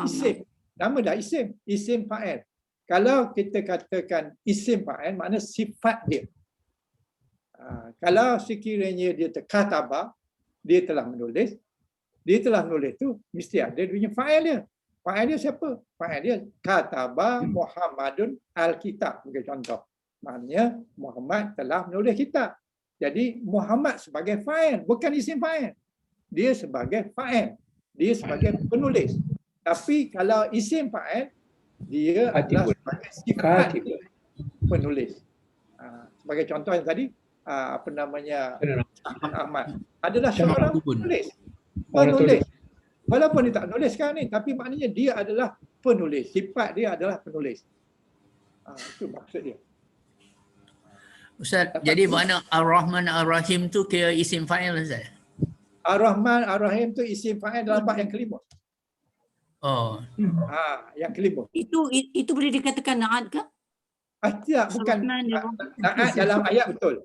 Isim. Nama dah isim. Isim fa'il. Kalau kita katakan isim fa'il, makna sifat dia. Kalau sekiranya dia kataba, dia telah menulis. Dia telah menulis tu mesti ada dia punya fa'il dia. Fa'il dia siapa? Fa'il dia kataba Muhammadun al-kitab, sebagai contoh. Maknanya Muhammad telah menulis kitab. Jadi Muhammad sebagai fa'il, bukan isim fa'il. Dia sebagai fa'il. Dia sebagai penulis. Tapi kalau isim fa'il, dia adalah sebagai sifat penulis. Sebagai contoh yang tadi, Ahmad adalah seorang penulis. Walaupun dia tak nulis sekarang ni, tapi maknanya dia adalah penulis. Sifat dia adalah penulis. Itu maksud dia. Ustaz, jadi mana Ar-Rahman Ar-Rahim tu kira isim fa'il Ustaz? Ar-Rahman Ar-Rahim tu isim fa'il dalam bab yang kelima. Yang kelima. Itu boleh dikatakan na'at ke? Tidak, bukan. Na'at dalam ayat betul.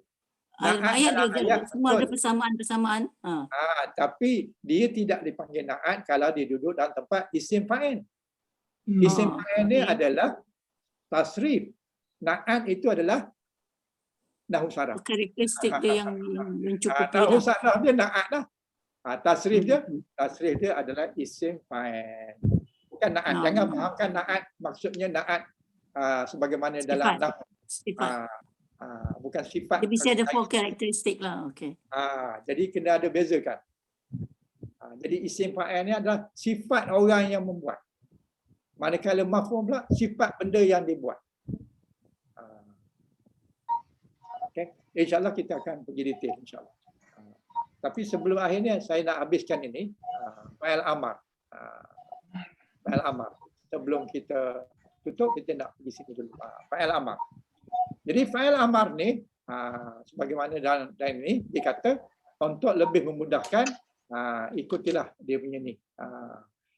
Ayat dia semua ada persamaan. Tapi dia tidak dipanggil na'at kalau dia duduk dalam tempat isim fa'il. Isim fa'il ni adalah tasrif. Na'at itu adalah nahu saraf. Karakteristik dia yang mencukupi. Nahu saraf dia na'at dah. Tasrif dia adalah isim fa'il. Bukan na'at. Jangan fahamkan na'at maksudnya na'at sebagaimana dalam Sifat. bukan sifat. Dia mesti ada 4 karakteristik lah. Okay. Jadi kena ada bezakan. Jadi isim fa'il ni adalah sifat orang yang membuat. Manakala maf'ul pula sifat benda yang dibuat. Okay. InsyaAllah kita akan pergi detail insyaAllah. Tapi sebelum akhirnya saya nak habiskan ini fa'il amar. Fa'il amar. Sebelum kita tutup kita nak pergi sini dulu. Fa'il amar. Jadi fa'il amar ni sebagaimana dalam ini dikata untuk lebih memudahkan ikutilah dia punya ni.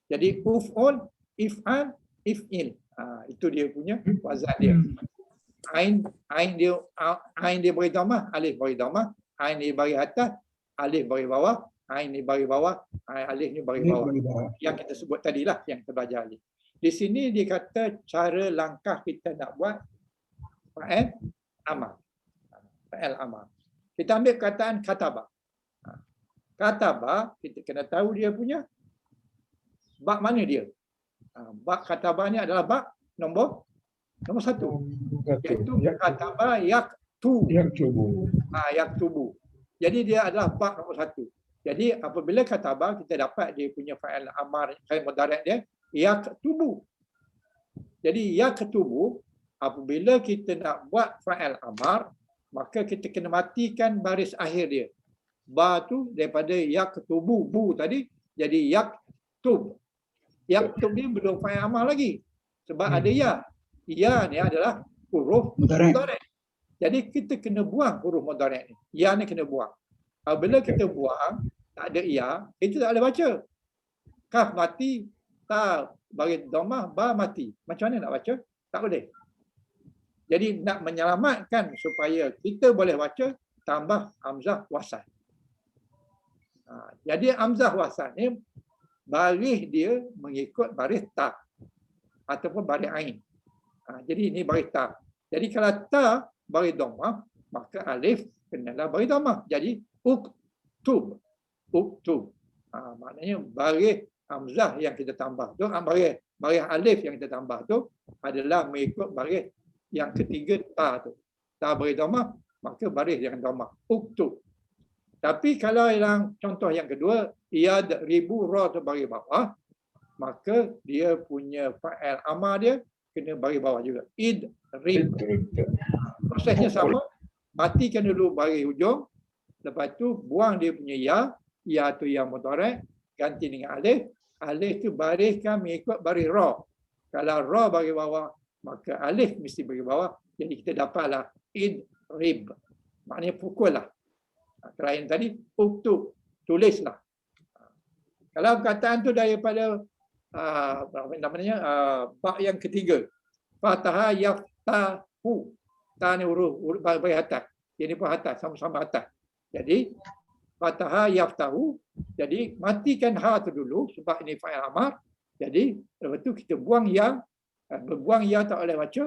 Jadi uf'ul, if'al, if'il. Itu dia punya wazan dia. Ain dia bagi dhammah, alif bagi dhammah, ain dia bagi atas, alif bagi bawah, ain dia bagi bawah, alif ni bagi bawah. Yang kita sebut tadilah yang kita belajar ni. Di sini dia kata cara langkah kita nak buat fa'il amar. Fa'il amar. Kita ambil perkataan kataba. Kataba kita kena tahu dia punya bab mana dia. Bab kataba ni adalah bab nombor 1. Iaitu kataba yaktubu. Yaktubu. Jadi dia adalah bab nombor 1. Jadi apabila kataba kita dapat dia punya fa'il amar fa'il mudhari' dia yaktubu. Jadi yaktubu apabila kita nak buat fa'il amar maka kita kena matikan baris akhir dia. Ba tu daripada yaktubu bu tadi jadi yaktub. Yaktub ni belum fa'il amar lagi. Sebab ada ya. Ya ni adalah huruf mudhari'. Jadi kita kena buang huruf mudhari' ni. Ya ni kena buang. Apabila kita buang tak ada ya, kita tak boleh baca. Kaf mati, ta bagi dhammah, ba mati. Macam mana nak baca? Tak boleh. Jadi nak menyelamatkan supaya kita boleh baca tambah hamzah wasal. Jadi hamzah wasal ni baris dia mengikut baris ta ataupun baris ain. Jadi ini baris ta. Jadi kalau ta baris dhammah maka alif kenalah baris dhammah. Jadi uktub. Uktub. Maknanya baris hamzah yang kita tambah tu, baris alif yang kita tambah tu adalah mengikut baris yang ketiga ta tu. Ta baris dhammah maka baris yang dhammah. Uktub. Tapi kalau yang contoh yang kedua, iad ribu ra tu bagi bawah, maka dia punya fa'il amar dia kena bagi bawah juga. Id rib. Prosesnya sama, matikan dulu bagi hujung, lepas tu buang dia punya ya tu yang mudhari', ganti dengan alif. Alif tu bariskan mengikut baris ra. Kalau ra bagi bawah, maka alif mesti bagi bawah. Jadi kita dapatlah id rib. Maknanya pukul lah. Terakhir tadi, uktub, tulislah. Kalau perkataan tu daripada apa namanya bab yang ketiga, fataha yaftahu, ta ni huruf bagi atas, ini pun atas, sama-sama atas. Jadi fataha yaftahu, jadi matikan ha tu dulu sebab ini fa'il amar. Jadi lepas tu kita buang ya tak boleh baca.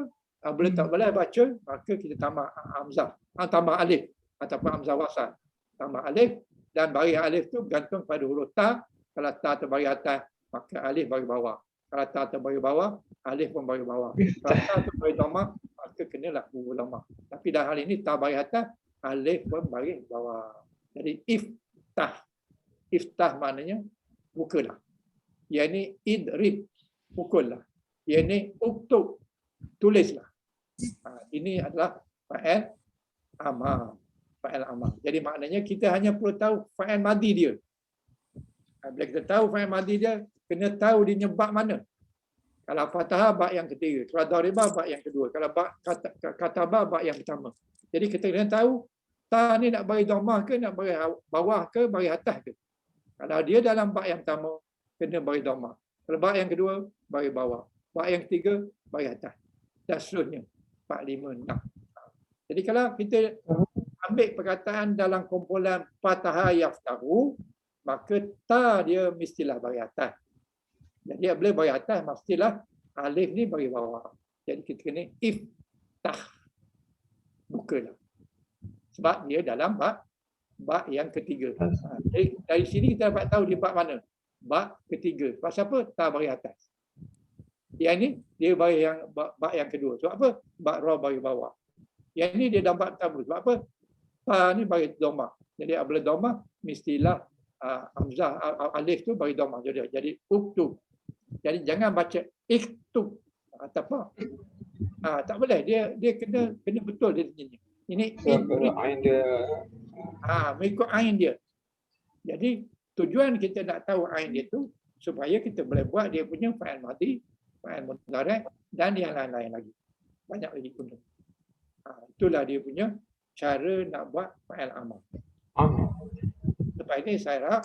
Bila tak boleh baca maka kita tambah hamzah, tambah alif ataupun hamzah wasal. Tambah alif dan baris alif tu bergantung pada huruf ta. Kalau ta terbagi atas maka alif bagi bawah. Kalau ta terbagi bawah, alif pun bagi bawah. Kalau ta terbagi dhammah maka kenalah huruf dhammah. Tapi dalam hal ini ta bagi atas, alif pun bagi bawah. Jadi iftah. Iftah maknanya bukalah. Yang ini idrib, pukullah. Yang ini uktub, tulislah. Ini adalah fa'il amar. Fa'il amar. Jadi maknanya kita hanya perlu tahu fa'il madi dia. Bila kita tahu fa'il madi dia, kena tahu dia bab mana. Kalau fathah, bab yang ketiga. Kalau daribah, bab yang kedua. Kalau katabah, bab yang pertama. Jadi kita kena tahu ta ni nak bagi dhammah ke, nak bagi bawah ke, bagi atas ke. Kalau dia dalam bab yang pertama, kena bagi dhammah. Kalau bab yang kedua, bagi bawah. Bab yang ketiga, bagi atas. Dan seterusnya. 4, 5, 6. Jadi kalau kita ambil perkataan dalam kumpulan fataha yaftahu, maka ta dia mestilah bagi atas. Jadi bila bagi atas, mestilah alif ni bagi bawah. Jadi kita kena iftah. Bukalah. Sebab dia dalam bab yang ketiga. Jadi dari sini kita dapat tahu dia bab mana. Bab ketiga. Sebab siapa? Ta bagi atas. Yang ni dia bagi yang bak yang kedua. Sebab apa? Bak ra bagi bawah. Yang ni dia dalam bab pertama. Sebab apa? Pa ni bagi dhamma. Jadi apabila dhamma mestilah hamzah alif tu bagi dhamma jadi uktub. Jadi jangan baca iktub atau apa. Tak boleh, dia kena betul dia bunyinya. Ini Ain dia mengikut ain dia. Jadi tujuan kita nak tahu ain dia tu supaya kita boleh buat dia punya fa'il madhi, fa'il mudhari' dan yang lain-lain lagi. Banyak lagi guna. Itulah dia punya cara nak buat fa'il amar. Lepas ini saya harap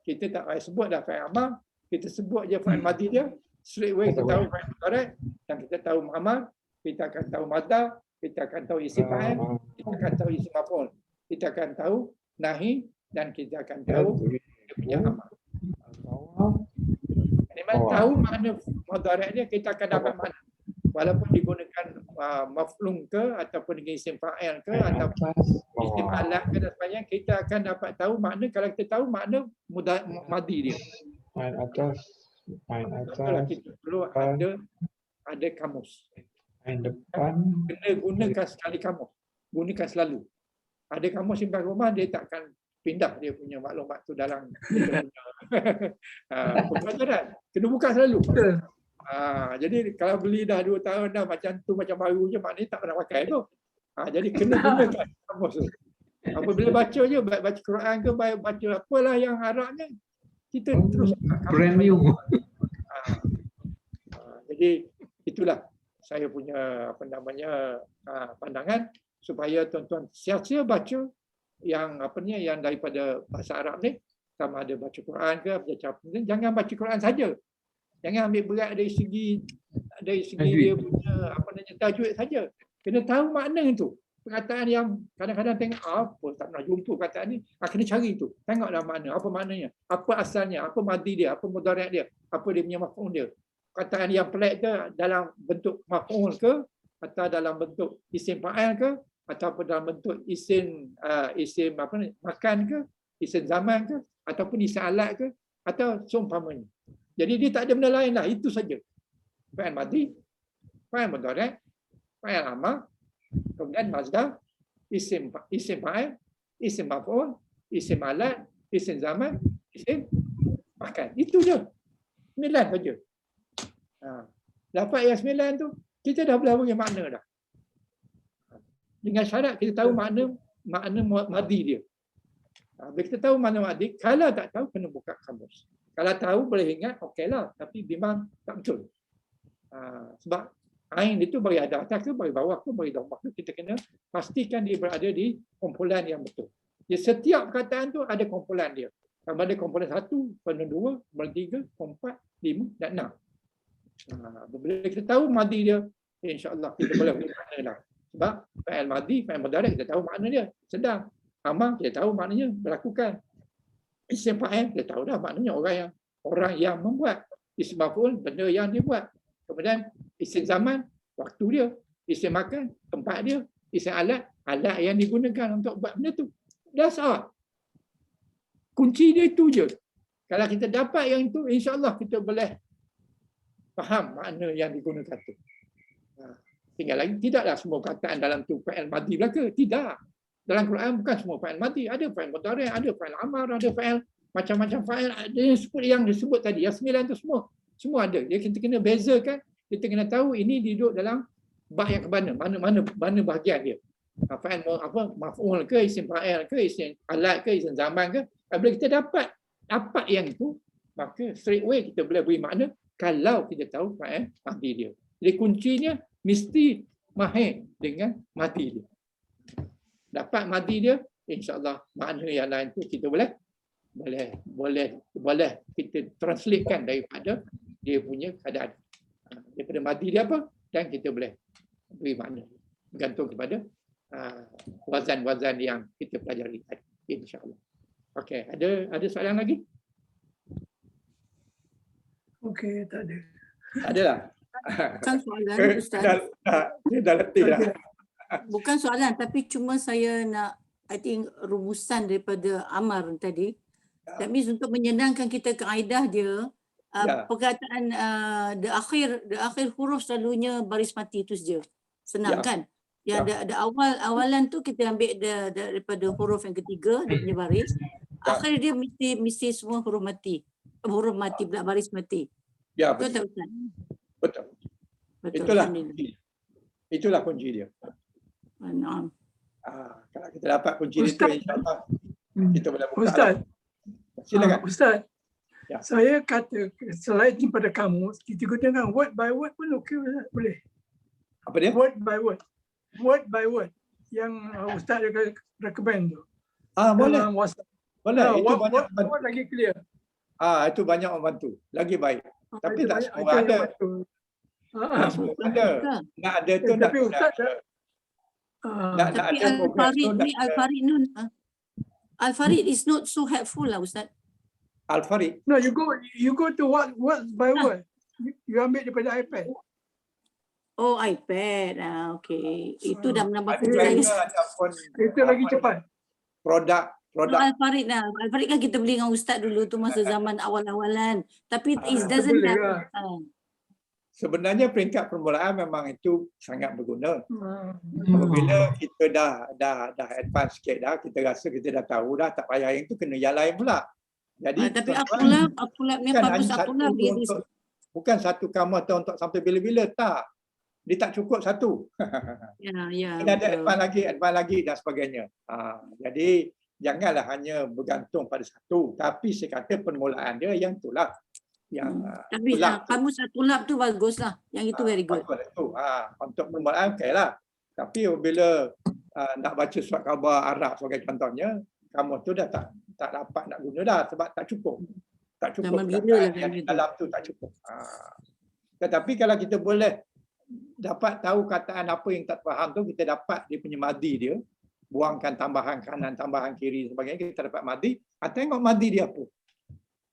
kita tak payah sebut dah fa'il amar, kita sebut je fa'il madhi dia, straight away kita tahu fa'il mudhari' dan kita tahu amar, kita akan tahu madha, kita akan tahu isim fa'il, kita akan tahu isim maf'ul, kita akan tahu nahi dan kita akan tahu dia punya amar. Memang tahu makna mudhari' dia, kita akan dapat makna. Walaupun digunakan maf'ul ke ataupun dengan isim fa'il ke ataupun isim alat ke dan sebagainya, kita akan dapat tahu makna kalau kita tahu makna madhi dia. ain atas, Kalau kita perlu ada kamus. ain depan, Kena gunakan sekali kamus. Gunakan selalu. Ada kamus simpan rumah, dia takkan pindah dia punya maklumat tu dalam pembelajaran. Kena buka selalu. Jadi kalau beli dah 2 tahun dah macam tu macam baru je, maknanya tak pernah pakai tu. Jadi kena gunakan kamus tu. Apabila baca je, baca Quran ke, baca apalah yang Arabnya, kita terus brand new. Jadi itulah saya punya pandangan supaya tuan-tuan sia-sia baca yang yang daripada bahasa Arab ni, sama ada baca Quran ke, jangan baca Quran saja. Jangan ambil berat dari segi dia punya tajwid saja. Kena tahu makna tu. Perkataan yang kadang-kadang tengok apa tak pernah jumpa perkataan ni, kena cari tu. Tengoklah makna, apa maknanya, apa asalnya, apa madhi dia, apa mudhari' dia, apa dia punya maf'ul dia. Perkataan yang pelik ke dalam bentuk maf'ul ke, atau dalam bentuk isim fa'il ke, ataupun dalam bentuk isim makan ke, isim zaman ke, ataupun isim alat ke, atau seumpamanya. Jadi dia tak ada benda lain lah, itu saja. Fa'il madhi, fa'il mudhari', fa'il amar, kemudian masdar, isim fa'il, isim maf'ul, isim alat, isim zaman, isim makan. Itu je. 9 saja. Dapat yang 9 tu, kita dah boleh bagi makna dah. Dengan syarat kita tahu makna madhi dia. Bila kita tahu makna madhi, kalau tak tahu kena buka kamus. Kalau tahu boleh ingat, okeylah. Tapi memang tak betul. Sebab ain itu bagi ada atas ke, bagi bawah ke, bagi dhammah ke, kita kena pastikan dia berada di kumpulan yang betul. Jadi setiap perkataan tu ada kumpulan dia. Sama ada kumpulan 1, kumpulan 2, kumpulan 3, 4, 5 dan 6. Bila kita tahu madhi dia, insya-Allah kita boleh beri makna dah. Sebab fa'il madhi, fa'il mudhari' kita tahu makna dia, sedang. Amar kita tahu maknanya berlakukan. Isim fa'il kita tahu dah maknanya orang yang membuat. Isim maf'ul benda yang dia buat. Kemudian isim zaman waktu dia, isim makan tempat dia, isim alat yang digunakan untuk buat benda tu. That's all. Kunci dia itu je. Kalau kita dapat yang itu, insya-Allah kita boleh faham makna yang digunakan tu. Tinggal lagi, tidaklah semua perkataan dalam tu fa'il madhi belaka. Tidak. Dalam Quran bukan semua fa'il madhi. Ada fa'il mudhari', ada fa'il amar, ada fa'il macam-macam fa'il. Ada yang disebut tadi. Yang 9 tu semua ada. Jadi kita kena bezakan. Kita kena tahu ini duduk dalam bab yang ke mana bahagian dia. Fa'il maf'ul ke, isim fa'il ke, isim alat ke, isim zaman ke. Bila kita dapat yang itu, maka straight away kita boleh beri makna kalau kita tahu fa'il madhi dia. Jadi kuncinya mesti mahir dengan madhi dia. Dapat madhi dia, insya-Allah makna yang lain tu kita boleh kita translatekan daripada dia punya keadaan. Daripada madhi dia apa, dan kita boleh beri makna bergantung kepada wazan-wazan yang kita pelajari tadi, insya-Allah. Okey, ada soalan lagi? Okey, tak ada. Tak ada lah. Bukan soalan, Ustaz. Dia dah letih dah. Bukan soalan, tapi cuma saya nak, I think, rumusan daripada Amar tadi. That means untuk menyenangkan kita kaedah dia, Ya. perkataan the akhir huruf selalunya baris mati itu saja. Senang Ya. kan? Yang ada awalan tu kita ambil daripada huruf yang ketiga dia punya baris. Ya. Akhir dia mesti semua huruf mati. Huruf mati pula baris mati. Ya, Betul betul. tak Ustaz? Betul. Betul. Itulah Alhamdulillah. kunci. Itulah kunci dia. Naam. Kalau kita dapat kunci itu, Ustaz. insyaAllah kita boleh buka. Ustaz, Silakan. Ustaz, Ya. saya kata selain daripada kamus, kita gunakan word by word pun okey Ustaz? Boleh? Apa dia? Word by word. Word by word. Yang Ustaz recommend tu. Boleh. Dalam WhatsApp. Boleh. Itu Word banyak membantu. word lagi clear. Itu banyak membantu. Lagi baik. Tapi Itu tak banyak- semua itu yang ada. bantu. Tak semua ada. Nak ada tu nak Tapi Ustaz nak Tapi ada program tu nak Al-Farid is not so helpful lah Ustaz. Al-Farid. no, you go to word by word. You ambil daripada iPad. Oh, iPad. Okey. Itu dah menambah Ada kerja juga saya. ataupun Itu lagi cepat. produk Al-Farid lah. Al-Farid kan kita beli dengan Ustaz dulu tu masa zaman awal-awalan. Tapi it Itu doesn't boleh have. lah. sebenarnya peringkat permulaan memang itu sangat berguna. Hmm. Apabila kita dah advance sikit dah, kita rasa kita dah tahu dah, tak payah yang tu, kena yang lain pula. Jadi Tapi tuan-tuan, Apulab ni bukan bagus. hanya satu Apulab dia untuk, bukan satu kamu atau untuk sampai bila-bila, tak. Dia tak cukup satu. ya. Kena ada betul. advance lagi dan sebagainya. Jadi janganlah hanya bergantung pada satu, tapi saya kata permulaan dia yang itulah. Yang Tapi tulap tu. kamu tulap tu bagus lah. Yang itu very good. Bagus itu. Untuk permulaan okey lah. Tapi apabila nak baca surat khabar Arab sebagai contohnya, kamu tu dah tak dapat nak guna dah sebab tak cukup. Tak cukup. Zaman bila lah yang di kan dalam tu tak cukup. Tetapi kalau kita boleh dapat tahu kataan apa yang tak faham tu, kita dapat dia punya madi dia, buangkan tambahan kanan, tambahan kiri sebagainya, kita dapat madi. Tengok madi dia apa.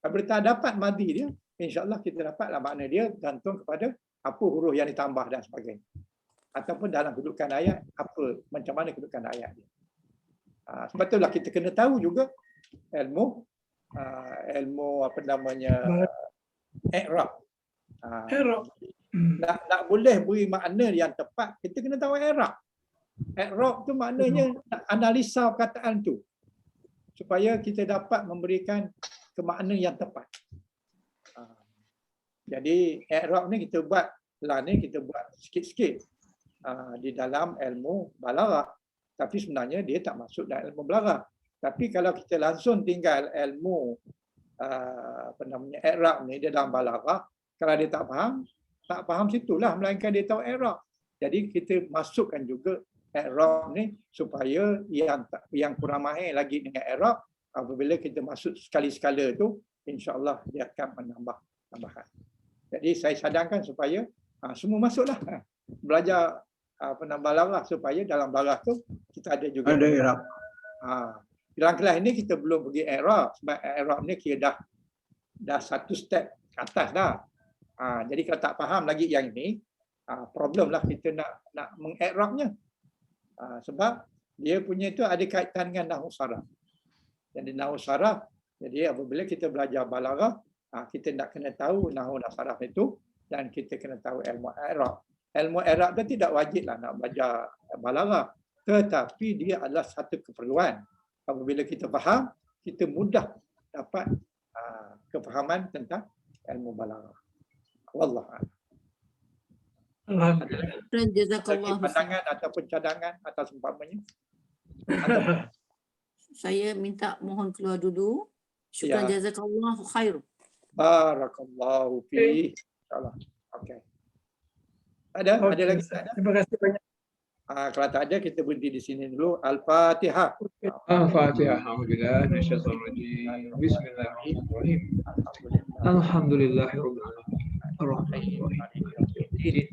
Apabila kita dapat madi dia, insya-Allah kita dapatlah makna dia gantung kepada apa huruf yang ditambah dan sebagainya. Ataupun dalam kedudukan ayat, macam mana kedudukan ayat dia. Sebab itulah kita kena tahu juga ilmu apa namanya i'rab. I'rab. Nak boleh beri makna yang tepat, kita kena tahu i'rab. I'rab tu maknanya nak analisa perkataan tu supaya kita dapat memberikan kemakna yang tepat. Jadi i'rab ni kita buat sikit-sikit di dalam ilmu balaghah. Tapi sebenarnya dia tak masuk dalam ilmu balaghah. Tapi kalau kita langsung tinggal ilmu i'rab ni dia dalam balaghah, kalau dia tak faham situlah, melainkan dia tahu i'rab. Jadi kita masukkan juga i'rab ni supaya yang kurang mahir lagi dengan i'rab, apabila kita masuk sekali-sekala tu, insya-Allah dia akan menambah tambahan. Jadi saya cadangkan supaya semua masuklah belajar balaghah, supaya dalam balaghah tu kita ada juga Ada i'rab. Dalam kelas ini kita belum pergi i'rab sebab i'rab ni kira dah satu step ke atas dah. Jadi kalau tak faham lagi yang ini, problem lah kita nak meng-i'rabnya. Sebab dia punya itu ada kaitan dengan nahwu saraf. Jadi nahwu saraf, jadi apabila kita belajar balaghah, kita nak kena tahu nahwu dan saraf itu, dan kita kena tahu ilmu i'rab. Ilmu i'rab itu tidak wajiblah nak belajar balaghah, tetapi dia adalah satu keperluan. Apabila kita faham, kita mudah dapat kefahaman tentang ilmu balaghah. Wallahu a'lam. Alhamdulillah. Jazakallah. Pandangan ataupun cadangan atas umpamanya? Saya minta mohon keluar dulu. Syukran Ya. jazakallah khair. Barakallahu fiik. InsyaAllah. Okey. Ada lagi? Tak ada? Terima kasih banyak. Kalau tak ada, kita berhenti di sini dulu. Al-Fatihah. Al-Fatihah. Alhamdulillah. Bismillahirrahmanirrahim. Bismillahirrahmanirrahim. Alhamdulillahirabbil alamin. Ar-Rahmanir-Rahim.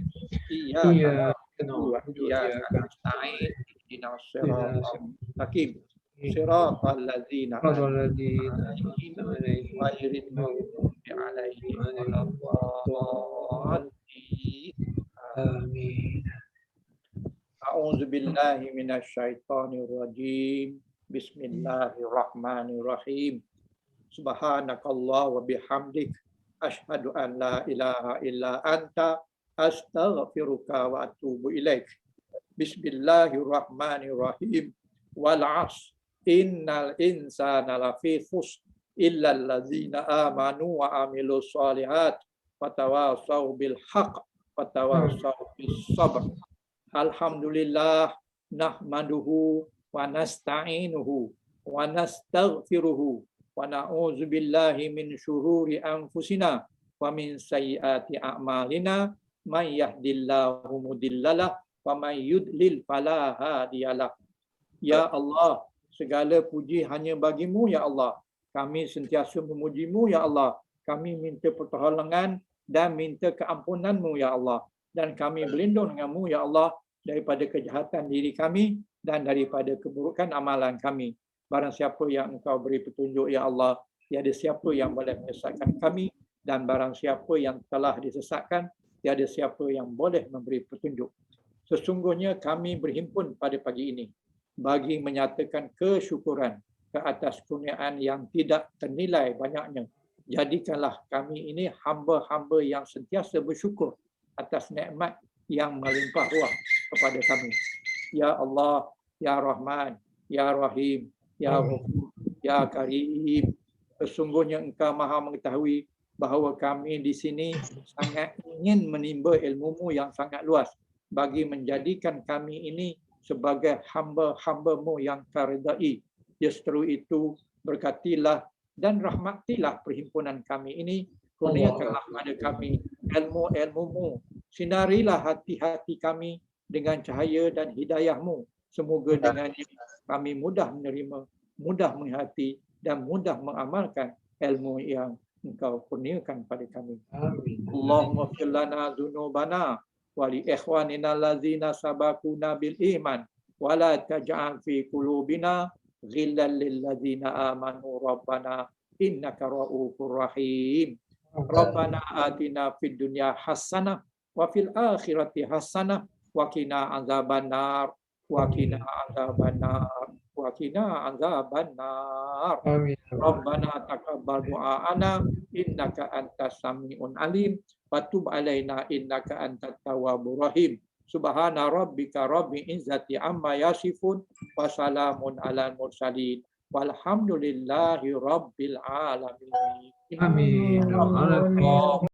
Iya. Iyyaka na'budu wa iyyaka nasta'in. Ihdinas siratal mustaqim. Siratal ladzina nasta'in. Ladzina ghairil maghdubi 'alaihim waladdallin. Amin. A'udzu billahi minasyaitonir rajim. Bismillahirrahmanirrahim. Subhanakallah wa bihamdik Asyhadu an la ilaha illa anta astaghfiruka wa atubu ilaik. Bismillahirrahmanirrahim. Wal 'ashr innal insana lafi khusr illa allazina amanu wa amilus solihat wa tawasaw bil haqq wa tawasaw bis sabr. Alhamdulillah nahmaduhu wa nasta'inuhu wa nastaghfiruhu wa na'udzu billahi min syururi anfusina wa min sayyiati a'malina may yahdihillahu mudhillalah wa may yudlil fala hadiyalah. Ya Allah, segala puji hanya bagimu ya Allah. Kami sentiasa memujimu ya Allah. Kami minta pertolongan dan minta keampunanmu ya Allah. Dan kami berlindung denganmu ya Allah daripada kejahatan diri kami dan daripada keburukan amalan kami. Barang siapa yang engkau beri petunjuk ya Allah, tiada siapa yang boleh menyesatkan kami, dan barang siapa yang telah disesatkan, tiada siapa yang boleh memberi petunjuk. Sesungguhnya kami berhimpun pada pagi ini bagi menyatakan kesyukuran ke atas kurniaan yang tidak ternilai banyaknya. Jadikanlah kami ini hamba-hamba yang sentiasa bersyukur atas nikmat yang melimpah ruah kepada kami. Ya Allah, Ya Rahman, Ya Rahim, Ya Ghafur, Ya Karim. Sesungguhnya Engkau Maha mengetahui bahawa kami di sini sangat ingin menimba ilmu-Mu yang sangat luas bagi menjadikan kami ini sebagai hamba-hamba-Mu yang Kau-ridai. Justru itu berkatilah dan rahmatilah perhimpunan kami ini. Kurniakanlah pada kami ilmu-ilmu-Mu. Sinarilah hati-hati kami dengan cahaya dan hidayah-Mu. Semoga dengannya kami mudah menerima, mudah menghati dan mudah mengamalkan ilmu yang Engkau kurniakan pada kami. Allahumma fir lana dzunubana wa li ikhwanina allazina sabaquna bil iman wa la taj'al fi qulubina ghillan lil ladzina amanu rabbana innaka ra'ufur rahim. Rabbana atina fid dunya hasanah wa fil akhirati hasanah wa qina azabannar wa qina azabannar wa qina azabannar. Rabbana taqabbal du'aana innaka antas samiun alim wa tub alaina innaka antat tawwabur rahim. Subhana rabbika rabbil izzati amma yasifun wa salamun alal mursalin walhamdulillahi rabbil alamin. Amin.